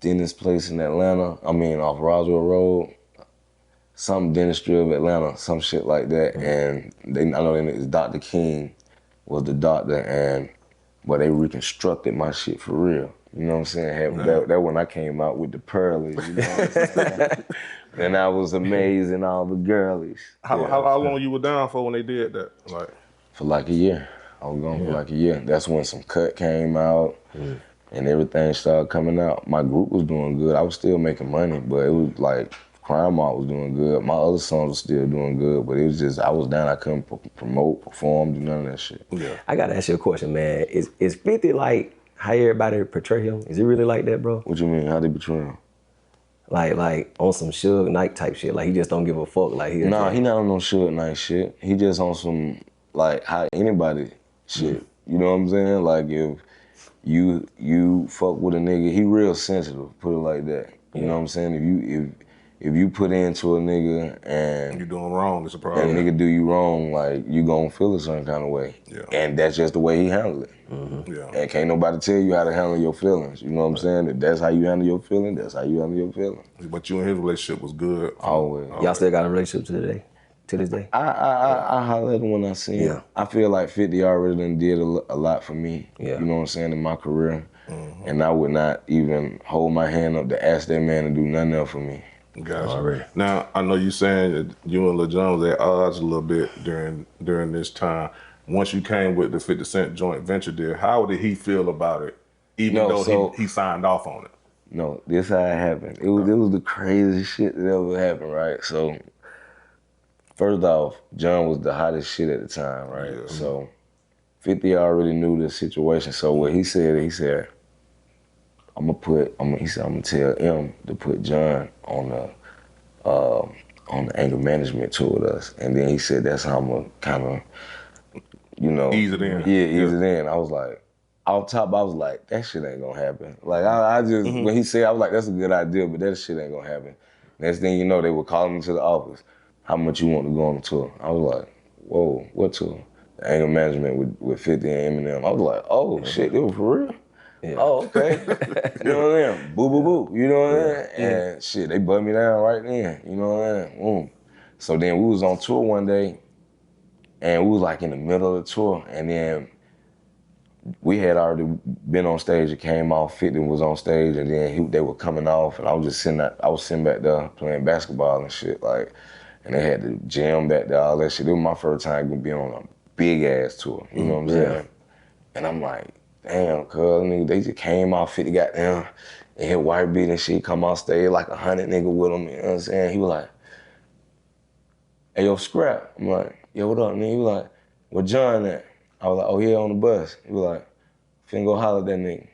dentist place in Atlanta. Off Roswell Road. Some dentistry of Atlanta, some shit like that. And I know Dr. King was the doctor, but they reconstructed my shit for real. You know what I'm saying? That when I came out with the pearlies, you know what I'm saying? And I was amazing, all the girlies. How long you were down for when they did that? Like, for like a year. I was gone for like a year. That's when some cut came out. and everything started coming out. My group was doing good. I was still making money, but it was like Crime Art was doing good. My other songs were still doing good, but it was just I was down. I couldn't promote, perform, do none of that shit. Yeah. I gotta ask you a question, man. Is 50 like how everybody portray him? Is it really like that, bro? What you mean? How they betray him? Like on some Suge Knight type shit. Like he just don't give a fuck. Like he Nah, he not on no Suge Knight shit. He just on some like how anybody shit. You know what I'm saying? Like if you fuck with a nigga, he real sensitive. Put it like that. You know what I'm saying? If you put into a nigga and You doing wrong, it's a problem. and nigga do you wrong, like you gonna feel a certain kind of way. Yeah. And that's just the way he handle it. Yeah. And can't nobody tell you how to handle your feelings. You know what I'm saying? If that's how you handle your feelings, that's how you handle your feelings. But you and his relationship was good. Always. Y'all still got a relationship to this day? I holler at him when I see him. Yeah. I feel like 50 already done did a lot for me. Yeah. You know what I'm saying, in my career. And I would not even hold my hand up to ask that man to do nothing else for me. Gotcha. Already. Now, I know you saying that you and Lil Jon was at odds a little bit during this time. Once you came with the 50 Cent joint venture deal, how did he feel about it, even though he signed off on it? No, this how it happened. It was the craziest shit that ever happened, right? So, first off, John was the hottest shit at the time, right? Yeah. So, 50 already knew the situation. So what he said, I'm gonna tell him to put John on the anger management tour with us. And then he said that's how I'm gonna kind of, Ease it in. Yeah, ease it in. I was like, off top, I was like, that shit ain't gonna happen. Like I just when he said, I was like, that's a good idea, but that shit ain't gonna happen. Next thing you know, they were calling me to the office. How much you want to go on the tour? I was like, whoa, what tour? The anger management with 50 and Eminem. I was like, oh shit, it was for real? Yeah. Oh, okay. You know what I mean? Boo, boo, boo. You know what I mean? And shit, they butt me down right then. You know what I mean? Boom. So then we was on tour one day, and we was like in the middle of the tour, and then we had already been on stage. It came off. 50 was on stage, and then they were coming off, and I was just sitting back there playing basketball and shit, like, and they had the gym back there, all that shit. It was my first time being on a big ass tour. You know what I'm saying? And I'm like, damn, cuz nigga, they just came off 50 goddamn and hit white beat and shit, come off stage like 100 nigga with him, you know what I'm saying? He was like, hey, yo, Scrap. I'm like, yo, what up, nigga? He was like, where John at? I was like, oh, yeah, on the bus. He was like, finna go holler at that nigga.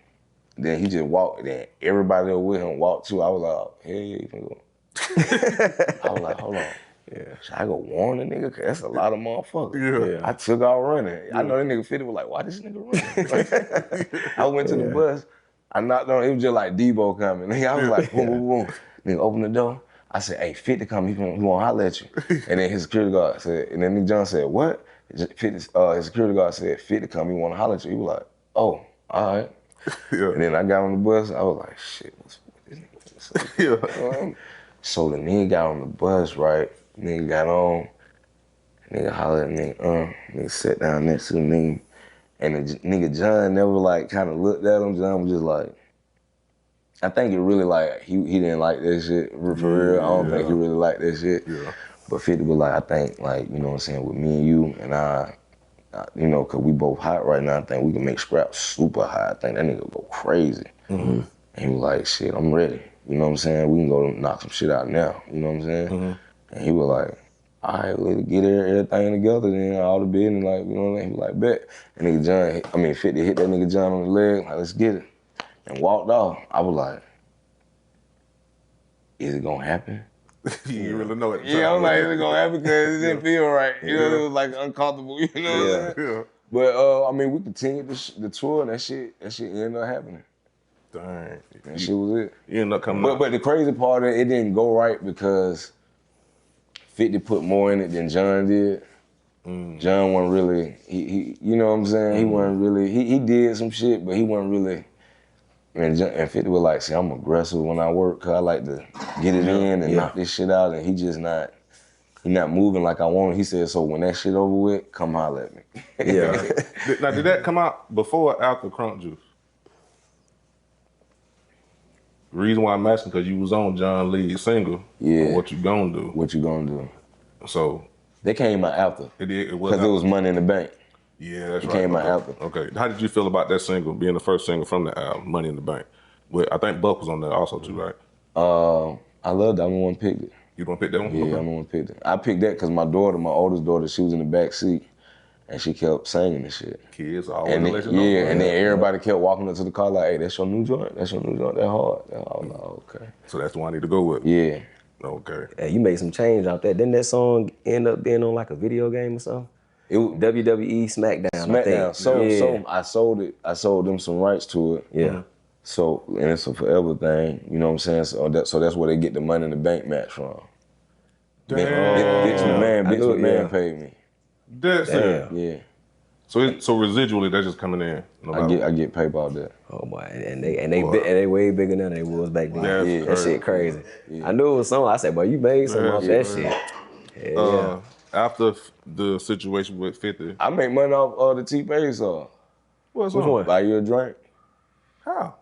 Then he just walked, then everybody that was with him walked too. I was like, oh, hell yeah, you finna go. I was like, hold on. Yeah. Should I go warn the nigga? Cause that's a lot of motherfuckers. Yeah. I took out running. I know that nigga 50 was like, why this nigga running? I went to the bus. I knocked on, it was just like Debo coming. I was like, boom, boom, boom. Nigga opened the door. I said, hey, 50 coming, he wanna holler at you. And then his security guard said, and then Nick John said, what? His security guard said, 50 coming, he wanna holler at you. He was like, oh, all right. Yeah. And then I got on the bus, I was like, shit, what's this nigga? Yeah. So the nigga got on the bus, right? Nigga got on, nigga hollered at nigga sat down next to the nigga. And the nigga John never like kind of looked at him. John was just like, I think it really like, he didn't like that shit for real. I don't think he really liked that shit. Yeah. But 50 was like, I think like, you know what I'm saying, with me and you and I you know, cause we both hot right now, I think we can make Scrap super hot. I think that nigga go crazy. And he was like, shit, I'm ready. You know what I'm saying? We can go knock some shit out now. You know what I'm saying? And he was like, all right, let's get everything together then, all the business, like, you know what I mean? He was like, bet. And nigga John, 50 hit that nigga John on the leg, like, let's get it. And walked off. I was like, is it gonna happen? You didn't really know it. Yeah, I was like, is it gonna happen? Because it didn't feel right. You know, it was like uncomfortable, you know what I'm saying? Yeah. But, I mean, we continued the tour and that shit ended up happening. Dang. That shit was it. You ended up coming up. But the crazy part of it didn't go right because 50 put more in it than John did. John wasn't really, he you know what I'm saying? He wasn't really, he did some shit, but he wasn't really, and 50 was like, see, I'm aggressive when I work, cause I like to get it in and knock this shit out, and he just not moving like I want. He said, so when that shit over with, come holler at me. Yeah. Now, did that come out before or after Crunk Juice? The reason why I'm asking, because you was on John Lee's single. Yeah. What You Gonna Do. What you gonna do? So They came out after. it was Because it was Money in the Bank. Yeah, that's It right. came out Okay. after. Okay. How did you feel about that single, being the first single from the album, Money in the Bank? Well, I think Buck was on there also too, right? I loved it. I'm the one who picked it. You gonna pick that one? Yeah, Okay. I'm the one who picked it. I picked that because my daughter, my oldest daughter, she was in the back seat and she kept singing this shit. Kids always And then, let you know. and then everybody kept walking up to the car like, "Hey, that's your new joint. That's your new joint. That hard." I was like, oh, "Okay." So that's the one I need to go with. Yeah. Okay. Hey, you made some change out there. Didn't that song end up being on like a video game or something? It was WWE SmackDown, I think. SmackDown. So yeah. I sold it. I sold them some rights to it. Yeah. So and it's a forever thing. You know what I'm saying? So that's where they get the Money in the Bank match from. Vince McMahon paid me. That's it. Yeah. So residually, that's just coming in. No I get paper out there. Oh boy, and they way bigger than they was back then. That's That shit crazy. I knew it was something. I said, "Boy, you made something off that shit." Hell After the situation with 50, I make money off the T-Pain song. what's Which on? one? Buy you a drink. How?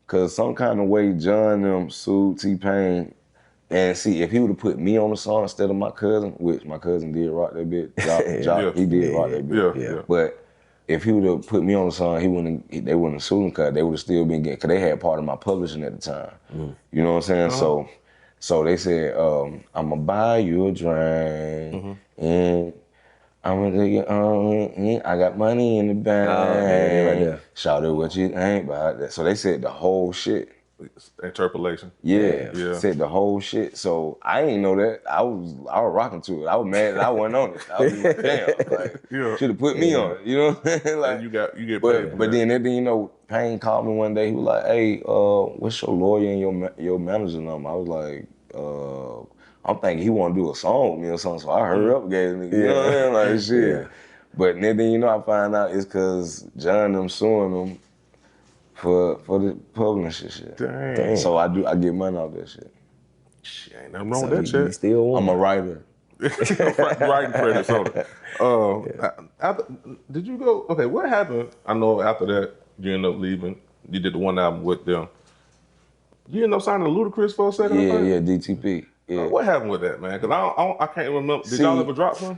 Cause some kind of way John them sued T-Pain. And see, if he would have put me on the song instead of my cousin, which my cousin did rock that bit, he did rock that bit. Yeah. But if he would have put me on the song, they wouldn't have sued him because they would have still been getting, because they had part of my publishing at the time. You know what I'm saying? So they said, I'm going to buy you a drink and I'm going to take it I got money in the bank. right there. Shout out what you think about that. So they said the whole shit. Interpolation. Yeah, Yeah. said the whole shit. So I ain't know that. I was rocking to it. I was mad that I wasn't on it. I was like, damn, like should have put me on it. You know what I'm saying? Like, you get paid. but then that thing, you know, Payne called me one day. He was like, "Hey, what's your lawyer and your manager number?" I was like, I'm thinking he want to do a song with me or something. So I hurry up, gave the nigga. You know what I mean? Like shit. Yeah. But then you know, I find out it's because John them suing them for the publishing shit. Dang. So I get money off that shit. Shit, ain't nothing wrong with that You shit. still want I'm a writer. Writing credits on it. Did you go? Okay, what happened? I know after that you ended up leaving. You did the one album with them. You ended up signing Ludacris for a second. Yeah, DTP. Yeah. What happened with that, man? Because I can't remember. Did y'all ever drop some?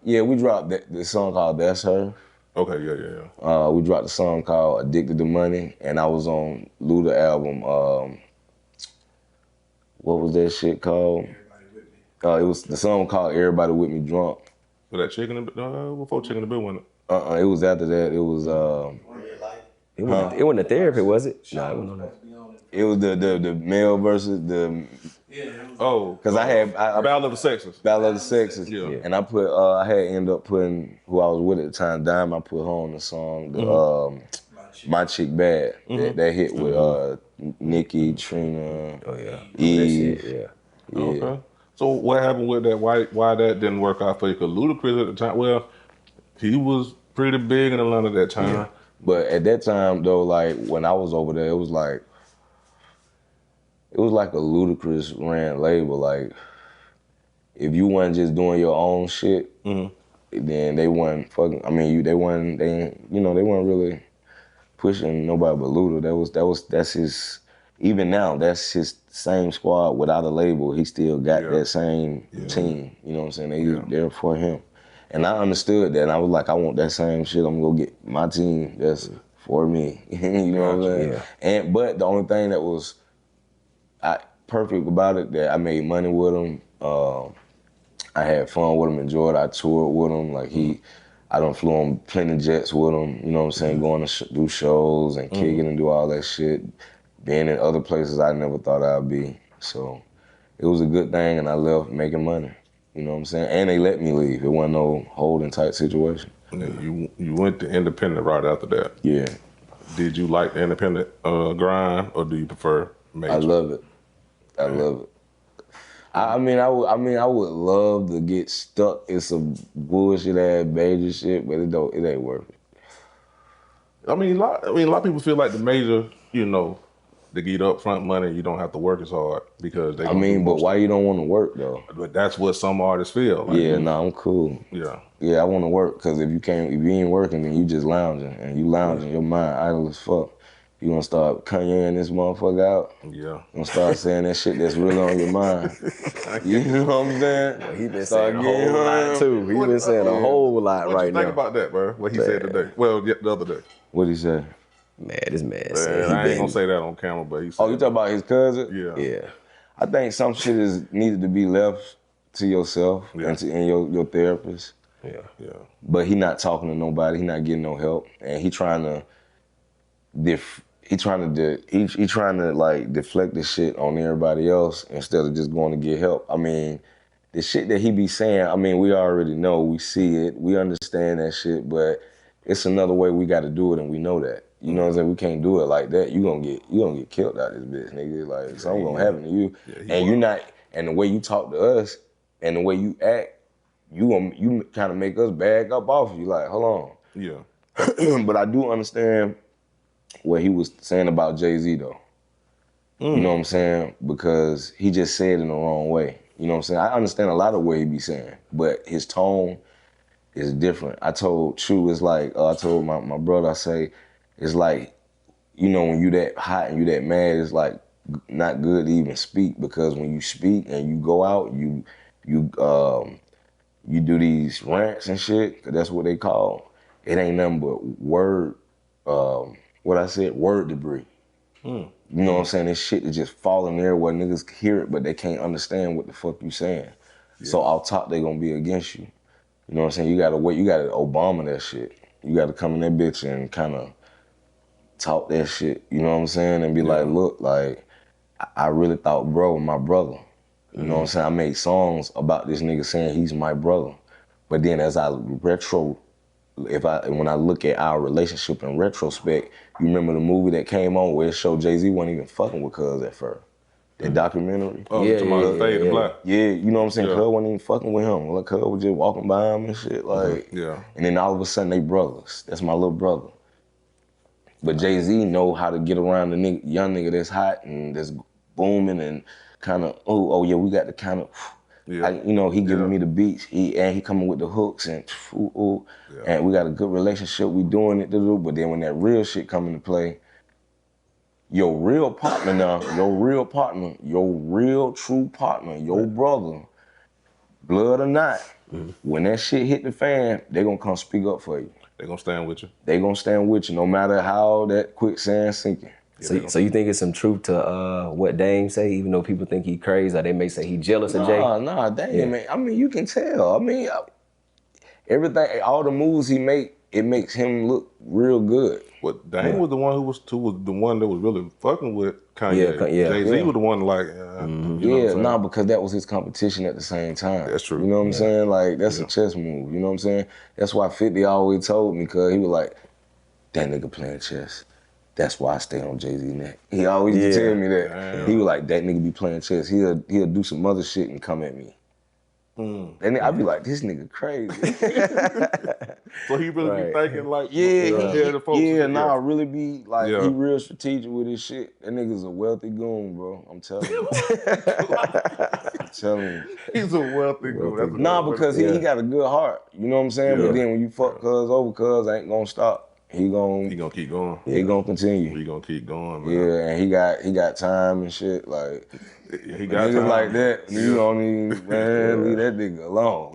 Yeah, we dropped the song called "That's Her." Okay, yeah. We dropped a song called "Addicted to Money," and I was on Luda album. What was that shit called? It was the song called "Everybody With Me Drunk." Was that Chicken? Before Chicken the Bill went. It was after that. It was. It wasn't a therapy, was it? No, it wasn't on that. It was the male versus the. Because I had Battle of the Sexes. Battle of the Sexes. Yeah. And I put I had ended up putting who I was with at the time, Dime. I put her on the song, My Chick Bad. That hit with Nikki, Trina, Eve. Yeah. Okay. So what happened with that? Why that didn't work out for you? Because Ludacris at the time, well, he was pretty big in Atlanta at that time. Yeah. But at that time though, like when I was over there, it was like a Ludacris ran label. Like if you wasn't just doing your own shit, then they wasn't fucking. I mean, they weren't really pushing nobody but Luda. That's his. Even now, that's his same squad without a label. He still got that same team. You know what I'm saying? They there for him. And I understood that. And I was like, I want that same shit. I'm gonna go get my team that's for me. You know what I'm saying? Yeah. But the only thing that was perfect about it, that I made money with him. I had fun with him, enjoyed it. I toured with him. Like I done flew on plenty jets with him. You know what I'm saying? Going to do shows and kicking and do all that shit. Being in other places I never thought I'd be. So it was a good thing, and I left making money. You know what I'm saying? And they let me leave. It wasn't no holding tight situation. Yeah, you went to independent right after that. Yeah. Did you like the independent grind, or do you prefer major? I love it. I love it. I mean, I would love to get stuck in some bullshit ass major shit, but it ain't worth it. I mean, a lot of people feel like the major, they get upfront money, you don't have to work as hard because they. I mean, but why you don't want to work though? But that's what some artists feel. Like, I'm cool. Yeah, I want to work because if you ain't working, then you just lounging, and you lounging, your mind idle as fuck. You gonna start Kanyeing this motherfucker out. Yeah. You gonna start saying that shit that's really on your mind. You know what I'm saying? Well, he been Start saying a whole lot too. He been saying a whole lot What right you think now. about that, bro? What he said today? Well, the other day. What'd he say? Man, this man said he I ain't gonna been. say that on camera, but he said. Oh, you talking about his cousin? Yeah. Yeah. I think some shit is needed to be left to yourself and your therapist. Yeah. Yeah. But he not talking to nobody. He not getting no help, and he trying to like deflect this shit on everybody else instead of just going to get help. I mean, the shit that he be saying, I mean, we already know, we see it, we understand that shit, but it's another way we got to do it, and we know that. You know what I'm saying? We can't do it like that. You gonna get killed out this bitch, nigga. Like something gonna happen to you, and you're not. And the way you talk to us, and the way you act, you kind of make us bag up off you. Like, hold on. Yeah. But I do understand what he was saying about Jay-Z though. You know what I'm saying? Because he just said it in the wrong way. You know what I'm saying? I understand a lot of what he be saying, but his tone is different. I told True, it's like, I told my brother, I say, it's like, you know, when you that hot and you that mad, it's like not good to even speak, because when you speak and you go out, you do these rants and shit, 'cause that's what they call. It ain't nothing but word, word debris. You know what I'm saying? This shit is just falling there where niggas hear it, but they can't understand what the fuck you saying. Yeah. So off top, they gonna be against you. You know what I'm saying? You gotta wait, you gotta Obama that shit. You gotta come in that bitch and kind of talk that shit, you know what I'm saying? And be like, look, like, I really thought bro was my brother. You know what I'm saying? I made songs about this nigga saying he's my brother. But then as when I look at our relationship in retrospect, you remember the movie that came on where it showed Jay-Z wasn't even fucking with Cuz at first? That documentary? Oh, yeah, Fade to Black. Yeah, you know what I'm saying? Yeah. Cuz wasn't even fucking with him. Like, Cuz was just walking by him and shit. Like, and then all of a sudden they brothers. That's my little brother. But Jay-Z know how to get around the young nigga that's hot and that's booming and kind of, oh yeah, we got the kind of, he giving me the beats, he coming with the hooks and and we got a good relationship, we doing it, but then when that real shit come into play, your real partner now, your real true partner, your brother, blood or not, when that shit hit the fan, they gonna come speak up for you. They gonna stand with you. They gonna stand with you no matter how that quicksand sinking. So you think it's some truth to what Dame say, even though people think he crazy, or they may say he jealous of Jay? Nah, Dame, man. I mean, you can tell. I mean, everything, all the moves he make, it makes him look real good. But Dame was the one who was the one that was really fucking with Kanye. Jay-Z was the one like, because that was his competition at the same time. That's true. You know what I'm saying? Like, that's a chess move. You know what I'm saying? That's why 50 always told me, because he was like, that nigga playing chess. That's why I stay on Jay-Z neck. He always used to tell me that. Damn. He was like, that nigga be playing chess. He'll do some other shit and come at me. And I'd be like, this nigga crazy. So he really be thinking like, really be like, he real strategic with his shit. That nigga's a wealthy goon, bro. I'm telling you. I'm telling you. He's a wealthy goon. Because he got a good heart. You know what I'm saying? But then when you fuck Cuz over, Cuz ain't gonna stop. He gonna keep going. He gonna continue. He gonna keep going, man. Yeah, and he got time and shit. Like, he got time like that. You don't even leave that nigga alone.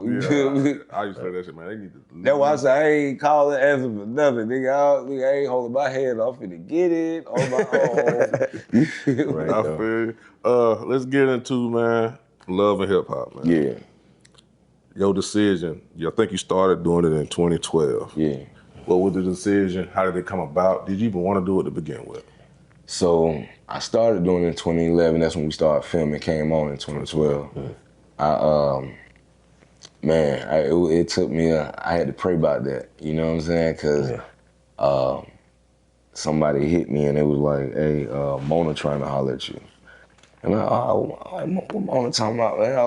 I used to say that shit, man. They need to. That's why I say I ain't calling answer for nothing, nigga. I ain't holding my head off finna get it on my own. Right, I feel you. Let's get into, man, love and hip hop, man. Yeah. Your decision. I think you started doing it in 2012. Yeah. What was the decision? How did it come about? Did you even want to do it to begin with? So I started doing it in 2011. That's when we started filming. Came on in 2012. It took me. I had to pray about that. You know what I'm saying? Because somebody hit me and it was like, "Hey, Mona trying to holler at you." And what Mona talking about, man?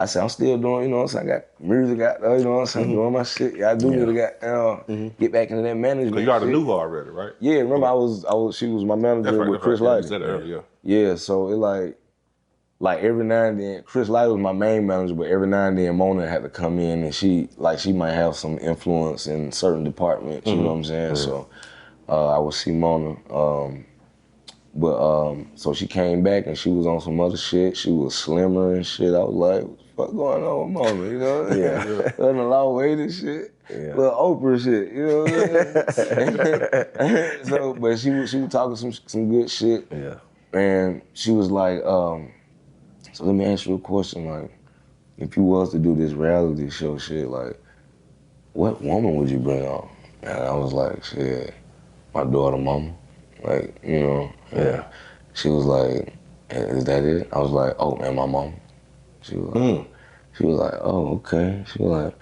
I said, I'm still doing, you know what I'm saying? I got music out there, you know what I'm saying? Doing my shit. I do need to get back into that management. So you already knew her already, right? Yeah, remember she was my manager with Chris Lighty. You said it earlier. Yeah, so it like every now and then, Chris Lighty was my main manager, but every now and then Mona had to come in and she might have some influence in certain departments, you know what I'm saying? So I would see Mona. But so she came back and she was on some other shit. She was slimmer and shit. I was like, what the fuck going on with mama, you know? Yeah. Letting a lot of weight and shit. Yeah. Little Oprah shit, you know what I'm saying? So, but she was talking some good shit. Yeah. And she was like, so let me ask you a question, like, if you was to do this reality show shit, like, what woman would you bring on? And I was like, shit, my daughter mama. Like, you know. Yeah. She was like, is that it? I was like, oh man, my mama. She was like, oh, okay. She was like,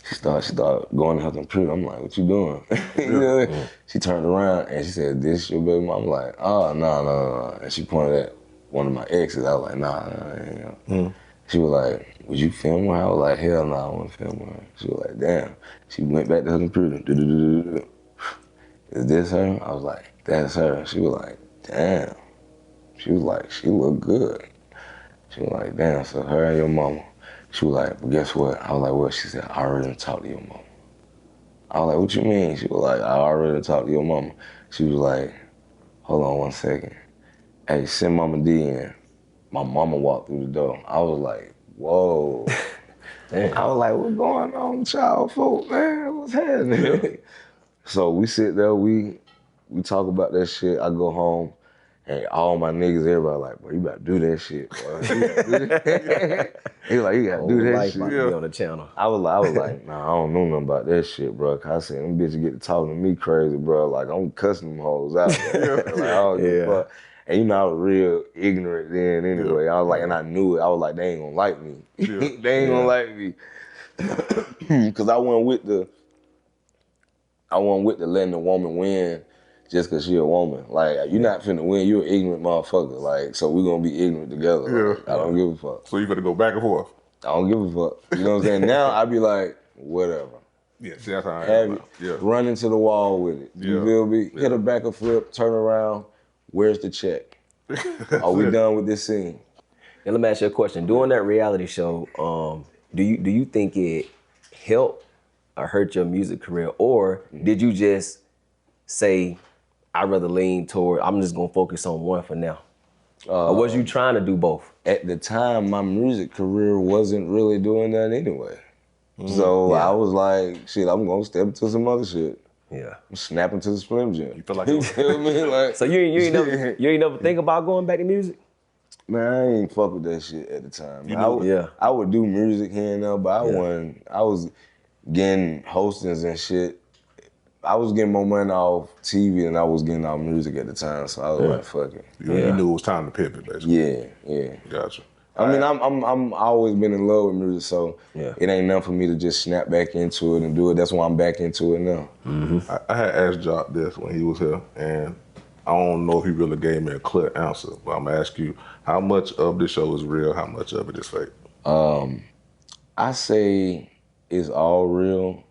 she started going to her computer. I'm like, what you doing? You know? She turned around and she said, this your baby mama? I'm like, oh, no. And she pointed at one of my exes. I was like, nah. She was like, would you film her? I was like, hell no, I wouldn't film her. She was like, damn. She went back to her computer. Is this her? I was like, that's her. She was like, damn. She was like, she look good. She was like, damn, so her and your mama. She was like, well, guess what? I was like, what? She said, I already talked to your mama. I was like, what you mean? She was like, I already talked to your mama. She was like, hold on 1 second. Hey, send Mama D in. My mama walked through the door. I was like, whoa. Damn. I was like, what's going on, child folk, man? What's happening? So we sit there, we talk about that shit. I go home, and all my niggas, everybody like, bro, you better do that shit, bro. He like, you gotta do that life shit. about to be on the channel. I was like, nah, I don't know nothing about that shit, bro. Cause I said, them bitches get to talking to me crazy, bro. Like, I'm cussing them hoes out. Like, I don't give a fuck. And you know, I was real ignorant then anyway. I was like, and I knew it. I was like, they ain't gonna like me. They ain't gonna like me. Cause I wasn't with the letting the woman win just cause she a woman. Like, you're not finna win, you're an ignorant motherfucker. Like, so we gonna be ignorant together. Like, I don't give a fuck. So you better go back and forth. I don't give a fuck. You know what I'm saying? Now I be like, whatever. Yeah, see, that's how I Have am it. now. Yeah. Run into the wall with it. You feel me? Hit a back or flip, turn around. Where's the check? Are we done with this scene? And let me ask you a question. During that reality show, do you think it helped or hurt your music career, or did you just say, I'd rather lean toward, I'm just gonna focus on one for now? Or was you trying to do both? At the time, my music career wasn't really doing that anyway. So I was like, shit, I'm gonna step into some other shit. Yeah. I'm snapping to the Slim Jim. You feel like You feel me? Like, So you ain't never think about going back to music? man, I ain't fuck with that shit at the time. Yeah. I would do music here and there, but I was getting hostings and shit. I was getting more money off TV than I was getting off music at the time, so I was like, fuck it. You knew it was time to pivot, basically. Yeah. Gotcha. I mean, I'm always been in love with music, so it ain't nothing for me to just snap back into it and do it. That's why I'm back into it now. I had asked Jock this when he was here, and I don't know if he really gave me a clear answer, but I'm gonna ask you, how much of this show is real, how much of it is fake? I say it's all real.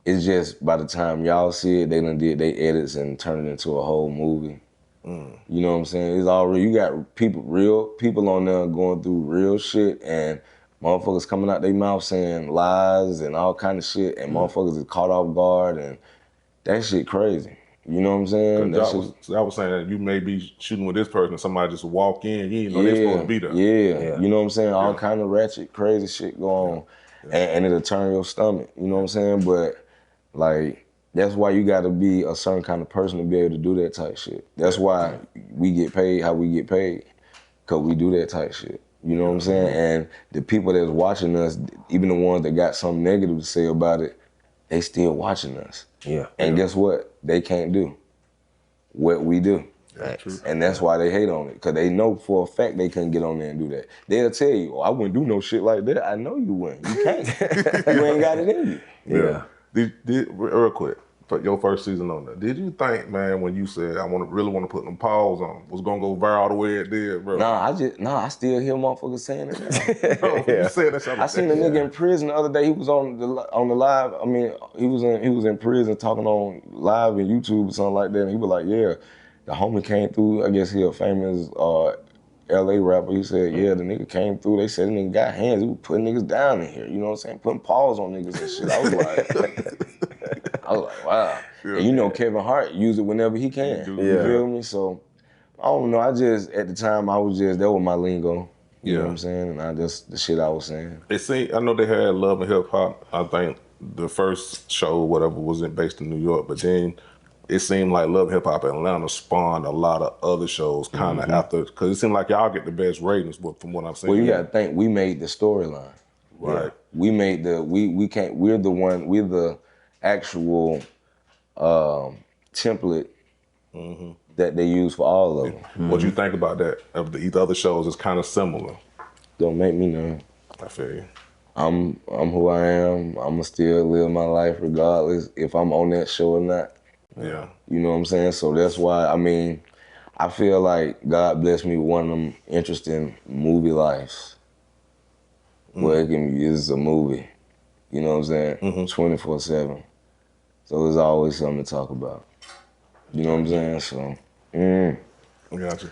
It's just by the time y'all see it, they done did they edits and turned it into a whole movie. You know what I'm saying? It's all real. You got real people on there going through real shit, and motherfuckers coming out their mouth saying lies and all kind of shit, and motherfuckers is caught off guard, and that shit crazy. You know what I'm saying? I was saying that you may be shooting with this person, and somebody just walk in, you didn't know they're supposed to be there. Yeah, you know what I'm saying? All kind of ratchet, crazy shit go on, and it'll turn your stomach. You know what I'm saying? But like, that's why you got to be a certain kind of person to be able to do that type shit. That's why we get paid how we get paid, because we do that type shit. You know what I'm saying? And the people that's watching us, even the ones that got something negative to say about it, they still watching us. Yeah. And guess what? They can't do what we do. That's true. And that's why they hate on it, because they know for a fact they couldn't get on there and do that. They'll tell you, oh, I wouldn't do no shit like that. I know you wouldn't. You can't. You ain't got it in you. Yeah. Did real quick, for your first season on there, did you think, man, when you said I really want to put them paws on, was gonna go viral the way it did, bro? I still hear motherfuckers saying it now. Bro, you said that shit. I seen a nigga in prison the other day. He was on the live. I mean, he was in prison talking on live and YouTube or something like that. And he was like, yeah, the homie came through. I guess he a famous L.A. rapper. He said, yeah, the nigga came through. They said the nigga got hands. He was putting niggas down in here. You know what I'm saying? Putting paws on niggas and shit. I was like, wow. And you know Kevin Hart use it whenever he can. You feel me? So I don't know. I just at the time that was my lingo. You know Yeah. what I'm saying? And the shit I was saying. I know they had Love and Hip Hop. I think the first show, whatever, wasn't based in New York, but then it seemed like Love and Hip Hop Atlanta spawned a lot of other shows kind of after, because it seemed like y'all get the best ratings, but from what I'm saying. Well, you gotta think we made the storyline. Right. Yeah. We made we can't. We're the actual template that they use for all of them. What you think about that? Of these other shows is kind of similar. Don't make me know. I feel you. I'm who I am. I'ma still live my life regardless if I'm on that show or not. Yeah. You know what I'm saying? So that's why, I feel like God blessed me with one of them interesting movie lives. Where it's a movie. You know what I'm saying? 24/7. So there's always something to talk about. You know what I'm saying? So, I got you.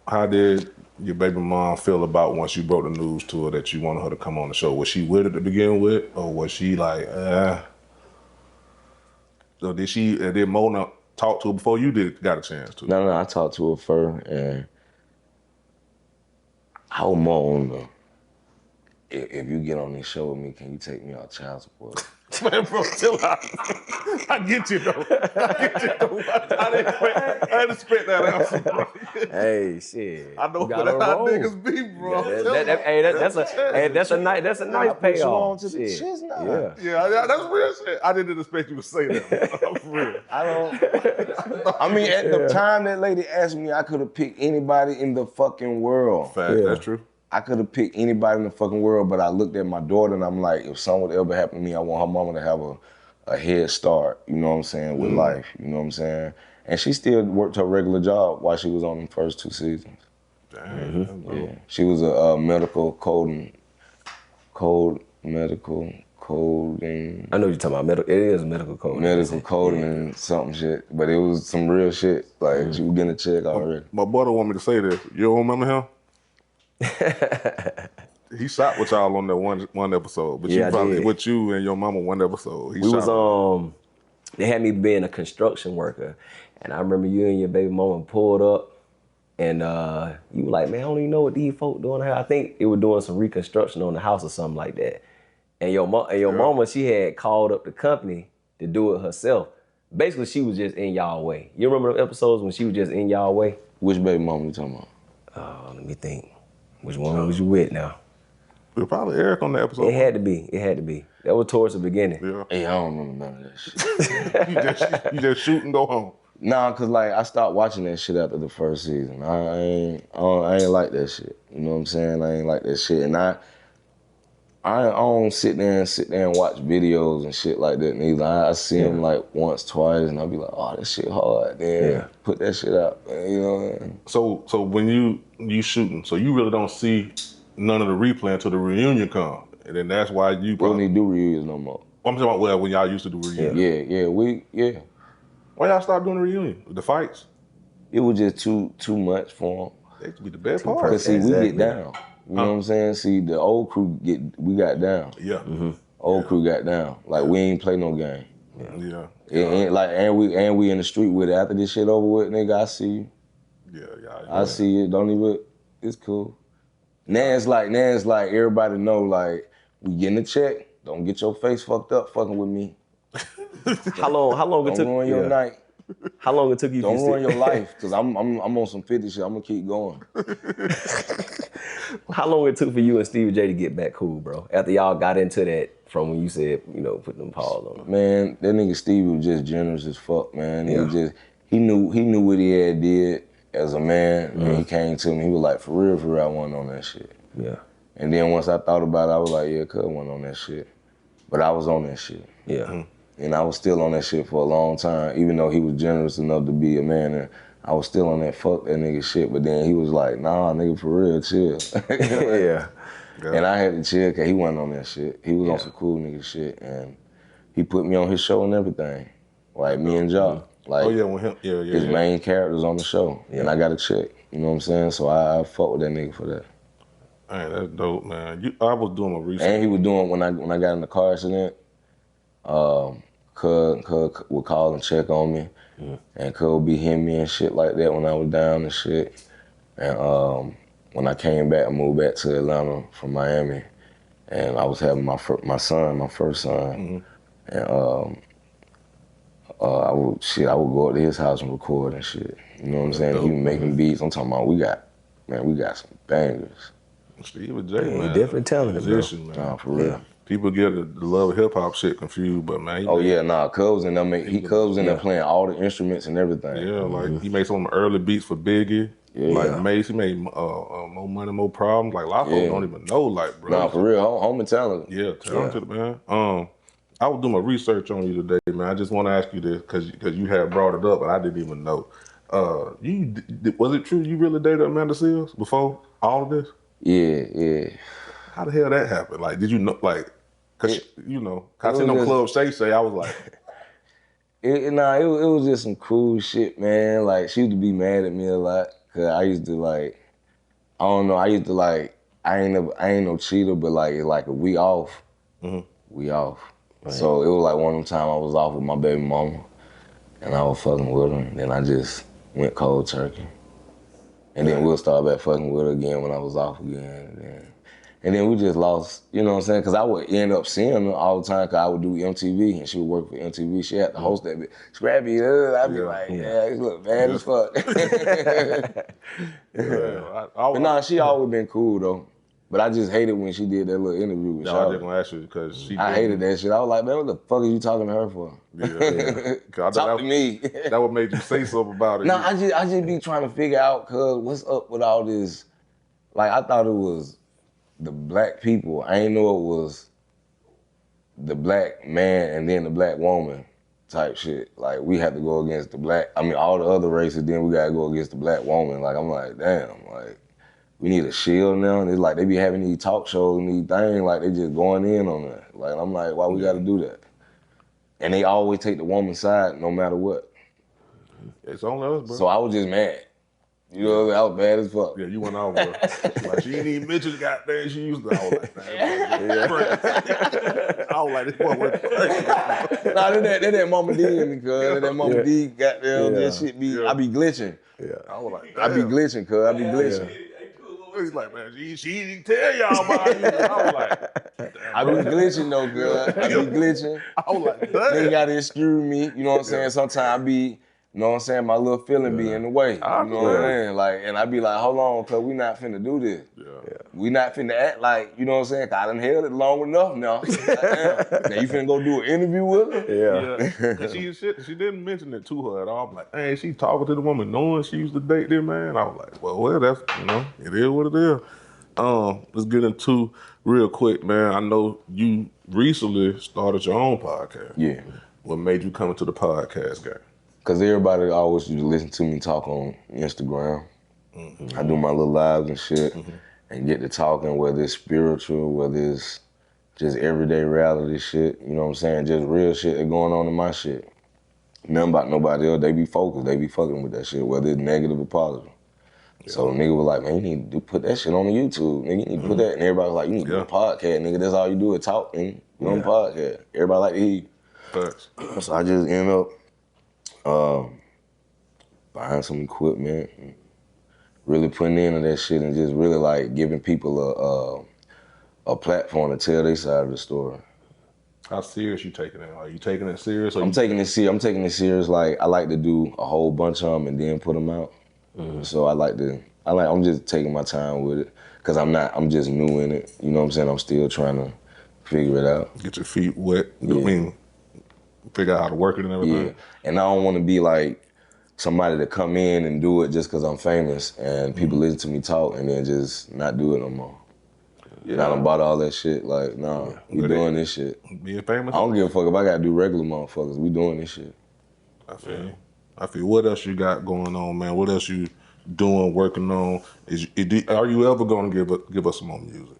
How did your baby mom feel about once you broke the news to her that you wanted her to come on the show? Was she with it to begin with, or was she like, So did Mona talk to her before you got a chance to? No, I talked to her first, and I was more on the, if you get on this show with me, can you take me off child support? Man, bro, chill out. I get you, though. I didn't expect that answer, bro. Hey, shit. I know You that's gotta how roll. niggas be, bro. That's a nice put you on payoff. to the Shit. shits now. Yeah. Yeah, that's real shit. I didn't expect you to say that. For real. At the time that lady asked me, I could have picked anybody in the fucking world. Fact, that's true. I could have picked anybody in the fucking world, but I looked at my daughter and I'm like, if something would ever happen to me, I want her mama to have a head start, you know what I'm saying, with life, you know what I'm saying? And she still worked her regular job while she was on the first 2 seasons. Damn. Yeah. She was a medical coding. I know you're talking about medical. It is medical coding. Medical coding and something shit, but it was some real shit. Like she was getting a check already. My brother want me to say this. You don't remember him? He shot with y'all on that one episode, but Yeah, I did. with you and your mama one episode. They had me being a construction worker, and I remember you and your baby mama pulled up, and you were like, man, I don't even know what these folk doing here. I think they were doing some reconstruction on the house or something like that. And your mama, she had called up the company to do it herself. Basically, she was just in y'all way. You remember the episodes when she was just in y'all way? Which baby mama you talking about? Let me think. Which one was you with now? It was probably Eric on the episode. It had to be. That was towards the beginning. Yeah. Hey, I don't remember none of that shit. you just shoot and go home. Nah, cause like I stopped watching that shit after the first season. I ain't like that shit. You know what I'm saying? I ain't like that shit, and I don't sit there and watch videos and shit like that neither. I see them like once, twice, and I'll be like, oh, that shit hard. Then put that shit out. You know what I mean? So when you shooting, so you really don't see none of the replay until the reunion come, and then that's why you We don't need to do reunions no more. I'm talking about when y'all used to do reunion. Yeah. Why y'all stop doing the reunion? The fights? It was just too much for them. They used to be the best part. Cause see, we get down. You know what I'm saying? See, the old crew we got down. Yeah. Old crew got down. Like we ain't play no game. Yeah. And we in the street with it. After this shit over with, nigga, I see you. Yeah. I see it. Don't even. It's cool. Now it's like everybody know like we getting a check. Don't get your face fucked up fucking with me. How long it took? Don't ruin your night. How long it took you? Don't ruin your life, cause I'm on some 50 shit. I'm gonna keep going. How long it took for you and Stevie J to get back cool, bro? After y'all got into that, from when you said, put them paws on him. Man, that nigga Stevie was just generous as fuck, man. He knew what he had did as a man, and he came to me. He was like, for real, I wasn't on that shit. Yeah. And then once I thought about it, I was like, yeah, cuz wasn't on that shit. But I was on that shit. Yeah. And I was still on that shit for a long time, even though he was generous enough to be a man. And I was still on that fuck that nigga shit. But then he was like, nah, nigga, for real, chill. Yeah. And I had to chill because he wasn't on that shit. He was on some cool nigga shit. And he put me on his show and everything. Like me and Ja. Like, with him. Yeah. His main characters on the show. Yeah. And I got a check. You know what I'm saying? So I fuck with that nigga for that. Man, that's dope, man. I was doing my research. And he was doing, when I got in the car accident, Cuz would call and check on me. And Cole be hitting me and shit like that when I was down and shit. And when I came back, I moved back to Atlanta from Miami. And I was having my first son. And I would go up to his house and record and shit. You know what I'm saying? He was making beats. I'm talking about we got some bangers. Steve J, man. Different talent, musician, man. Nah, for real. People get the love of hip hop shit confused, but man. Cuz was in there Cuz was in there playing all the instruments and everything. Yeah, like he made some of the early beats for Biggie. Like Mace, he made More Money, More Problems. Like a lot of folks don't even know, like, bro. Nah, for real, homie talented. Yeah, talented, man. I was doing my research on you today, man. I just want to ask you this because you had brought it up, but I didn't even know. Was it true you really dated Amanda Seales before all of this? Yeah. How the hell that happened? Like, did you know? Like, cause I seen on Club Shay, I was like, it was just some cool shit, man. Like, she used to be mad at me a lot because I used to like, I don't know. I used to like, I ain't no cheater, but like we off. We off. Right. So it was like one of them times I was off with my baby mama, and I was fucking with her, and then I just went cold turkey. And then we'll start back fucking with her again when I was off again. And then we just lost, you know what I'm saying? Because I would end up seeing her all the time because I would do MTV and she would work for MTV. She had to host that bit. Scrappy, I'd be like, this look bad as fuck. But nah, she always been cool though. But I just hated when she did that little interview with I was just gonna ask you because I hated that shit. I was like, man, what the fuck are you talking to her for? Talk to me. That would make you say something about it. Nah, I just be trying to figure out, cuz, what's up with all this? Like, I thought it was the black people. I ain't know it was the black man and then the black woman type shit. Like, we have to go against all the other races, then we gotta go against the black woman. Like, I'm like, damn, like, we need a shield now. And it's like they be having these talk shows and these things, like they just going in on that. Like, I'm like, why we gotta do that? And they always take the woman's side no matter what. It's on us, bro. So I was just mad. You know, I was bad as fuck. Yeah, you went out, bro. Like, she didn't even mention goddamn she used to. I was like, I was like, this boy went Nah, that Mama D in me, cuz. That Mama D goddamn, that shit be, I be glitching. Yeah. I was like, I be glitching, cuz. I be glitching. He's like, man, she didn't tell y'all about you. I was like, damn, I be glitching though, girl. I be glitching. I was like, damn. They gotta excuse me, you know what I'm saying? Sometimes I be, you know what I'm saying, my little feeling be in the way. You know what I'm saying? Like, and I be like, hold on, cuz we not finna do this. Yeah. We not finna act like, you know what I'm saying? Cause I done held it long enough now. Now you finna go do an interview with her? Yeah. She didn't mention it to her at all. I'm like, hey, she talking to the woman knowing she used to date this man. I was like, well, that's, it is what it is. Let's get into real quick, man. I know you recently started your own podcast. Yeah. What made you come into the podcast game? Cause everybody always used to listen to me talk on Instagram. I do my little lives and shit and get to talking, whether it's spiritual, whether it's just everyday reality shit, you know what I'm saying? Just real shit that going on in my shit. Nothing about nobody else, they be focused, they be fucking with that shit, whether it's negative or positive. Yeah. So nigga was like, man, you need to put that shit on YouTube, nigga, you need to put that, and everybody was like, you need to do a podcast, nigga, that's all you do is talk, nigga, you on the podcast. Everybody like to hear you. Thanks. So I just ended up buying some equipment, and really putting into that shit and just really like giving people a platform to tell their side of the story. How serious you taking it? Are you taking it serious? I'm taking it serious. Like, I like to do a whole bunch of them and then put them out. So I'm just taking my time with it because I'm just new in it. You know what I'm saying? I'm still trying to figure it out. Get your feet wet. Yeah. I mean, figure out how to work it and everything. Yeah, and I don't want to be like somebody to come in and do it just because I'm famous and people listen to me talk and then just not do it no more. Yeah. And I done bought all that shit. Like, nah, we doing this shit. Being famous? I don't give a fuck if I gotta do regular motherfuckers. We doing this shit. I feel you. What else you got going on, man? What else you doing, working on? Are you ever gonna give us some more music?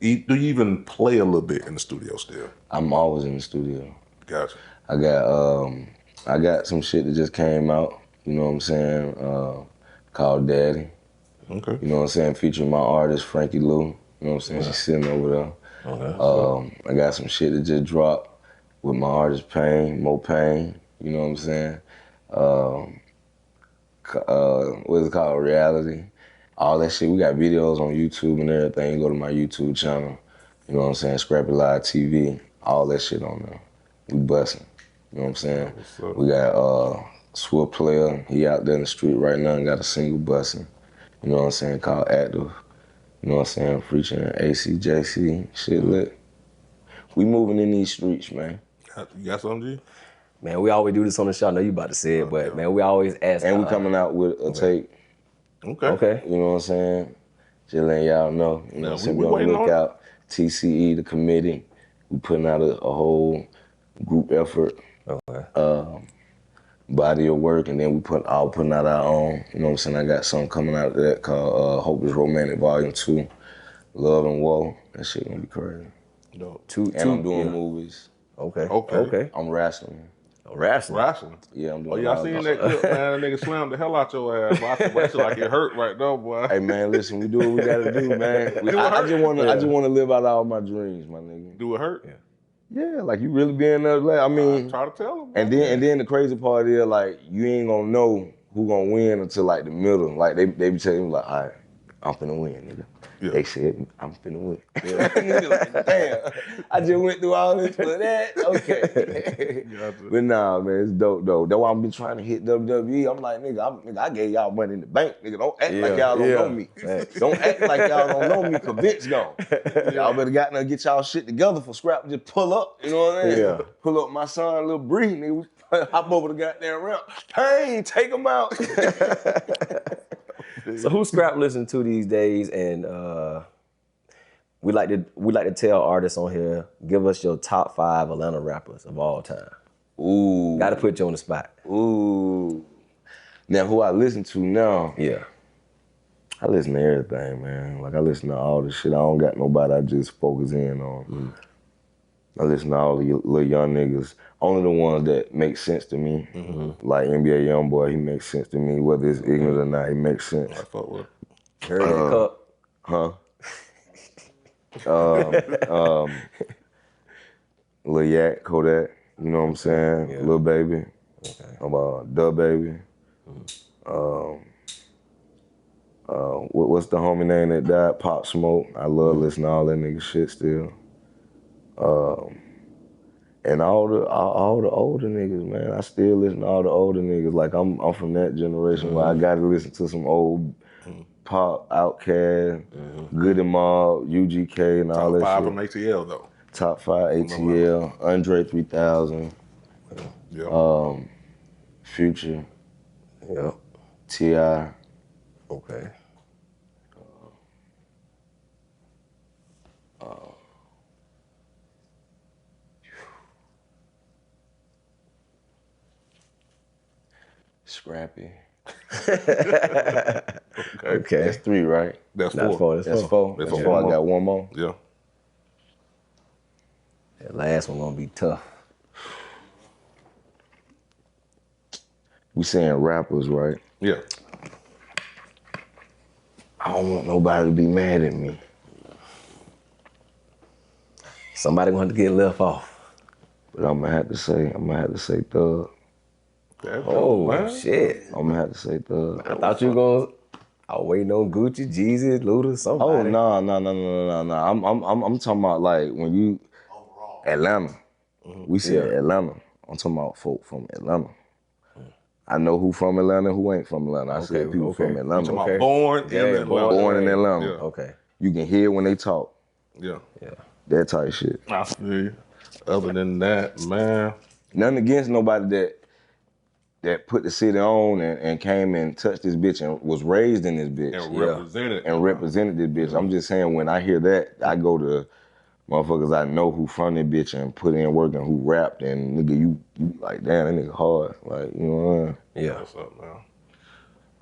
Do you even play a little bit in the studio still? I'm always in the studio. Gotcha. I got some shit that just came out, you know what I'm saying, called Daddy. Okay. You know what I'm saying, featuring my artist, Frankie Lou. You know what I'm saying, she's sitting over there. Okay. I got some shit that just dropped with my artist Mo Pain, you know what I'm saying. what is it called, reality. All that shit. We got videos on YouTube and everything. You go to my YouTube channel. You know what I'm saying? Scrappy Live TV. All that shit on there. We busting. You know what I'm saying? We got Swift Player. He out there in the street right now and got a single busting. You know what I'm saying? Called Active. You know what I'm saying? Preaching ACJC. Shit lit. We moving in these streets, man. You got something, G? Man, we always do this on the show. I know you about to say it, but man, we always ask. And we coming out with a tape. Okay. You know what I'm saying? Just letting y'all know. You know what I'm saying? we We on the waiting on it. lookout. TCE, the committee. We putting out a whole group effort. Okay. Body of work, and then we putting out our own. You know what I'm saying? I got something coming out of that called Hope is Romantic Volume 2. Love and Woe. That shit gonna be crazy. Dope. And I'm doing movies. Okay. I'm wrestling. Wrestling. Yeah, I'm doing Oh, y'all seen that clip, man? That nigga slammed the hell out your ass. Boy, I said, boy, that shit like it hurt right now, boy. Hey man, listen, we do what we gotta do, man. I just wanna live out all my dreams, my nigga. Do it hurt? Yeah, like you really being there. Like, I mean, I try to tell him. and then the crazy part is like you ain't gonna know who gonna win until like the middle. Like they be telling you like, all right, I'm finna win, nigga. Yeah. They said I'm finna win. Nigga like, damn, I just went through all this for that. Okay. Gotcha. But nah, man, it's dope though. That's why I've been trying to hit WWE. I'm like, nigga, I gave y'all money in the bank. Nigga, don't act like y'all don't know me. Don't act like y'all don't know me, cause Vince gone. Y'all better get y'all shit together for Scrap. Just pull up, you know what I mean? Yeah. Pull up my son, Lil Bree, nigga. Hop over the goddamn ramp. Hey, take him out. So who Scrap listen to these days? And we like to tell artists on here, give us your top 5 Atlanta rappers of all time. Ooh. Got to put you on the spot. Ooh. Now, who I listen to now? Yeah. I listen to everything, man. Like, I listen to all the shit. I don't got nobody I just focus in on. I listen to all the little young niggas. Only the ones that make sense to me. Like NBA Youngboy, he makes sense to me. Whether it's ignorant or not, he makes sense. I fuck with. Harry the Cup. Huh? Lil Yak, Kodak, you know what I'm saying? Yeah. Lil Baby. Okay. Dub Baby. What's the homie name that died? Pop Smoke. I love listening to all that nigga shit still. And all the older niggas, man. I still listen to all the older niggas. Like I'm from that generation where I gotta listen to some old Pop, Outkast, Goody Mob, UGK, and all Top that 5 shit. from ATL though. Top 5 ATL, Andre 3000, Yeah. Future, Yeah. T.I. Okay. Scrappy. Okay. That's 3, right? That's That's 4. That's That's 4. 4. That's That's four. 4. I got one more. Yeah. That last one gonna be tough. We saying rappers, right? Yeah. I don't want nobody to be mad at me. Somebody gonna have to get left off. But I'm gonna have to say Thug. That's Oh, dope, man. shit. I'm gonna have to say Thug. I thought you were gonna. I was waiting on Gucci, Jeezy, Luda, Oh somebody. no. I'm talking about like when you Atlanta. We said Atlanta. I'm talking about folk from Atlanta. I know who from Atlanta, who ain't from Atlanta. I said people from Atlanta. Talking about born in Atlanta. Born in Atlanta. Yeah. Okay. You can hear when they talk. Yeah. Yeah. That type shit. I feel you. Other than that, man. Nothing against nobody that put the city on and came and touched this bitch and was raised in this bitch. And represented. this bitch. I'm just saying when I hear that, I go to motherfuckers I know who from that bitch and put in work and who rapped and nigga, you like, damn, that nigga hard. Like, you know what I mean? Yeah. What's up, man?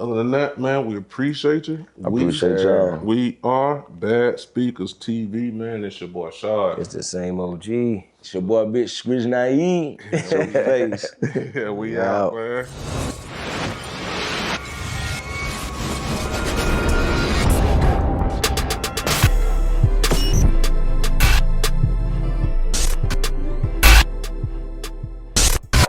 Other than that, man, we appreciate you. I appreciate y'all. We are Bad Speakers TV, man. It's your boy Shad. It's the same OG. It's your boy, bitch, Scritch Naive. It's your face. Yeah, we out, man.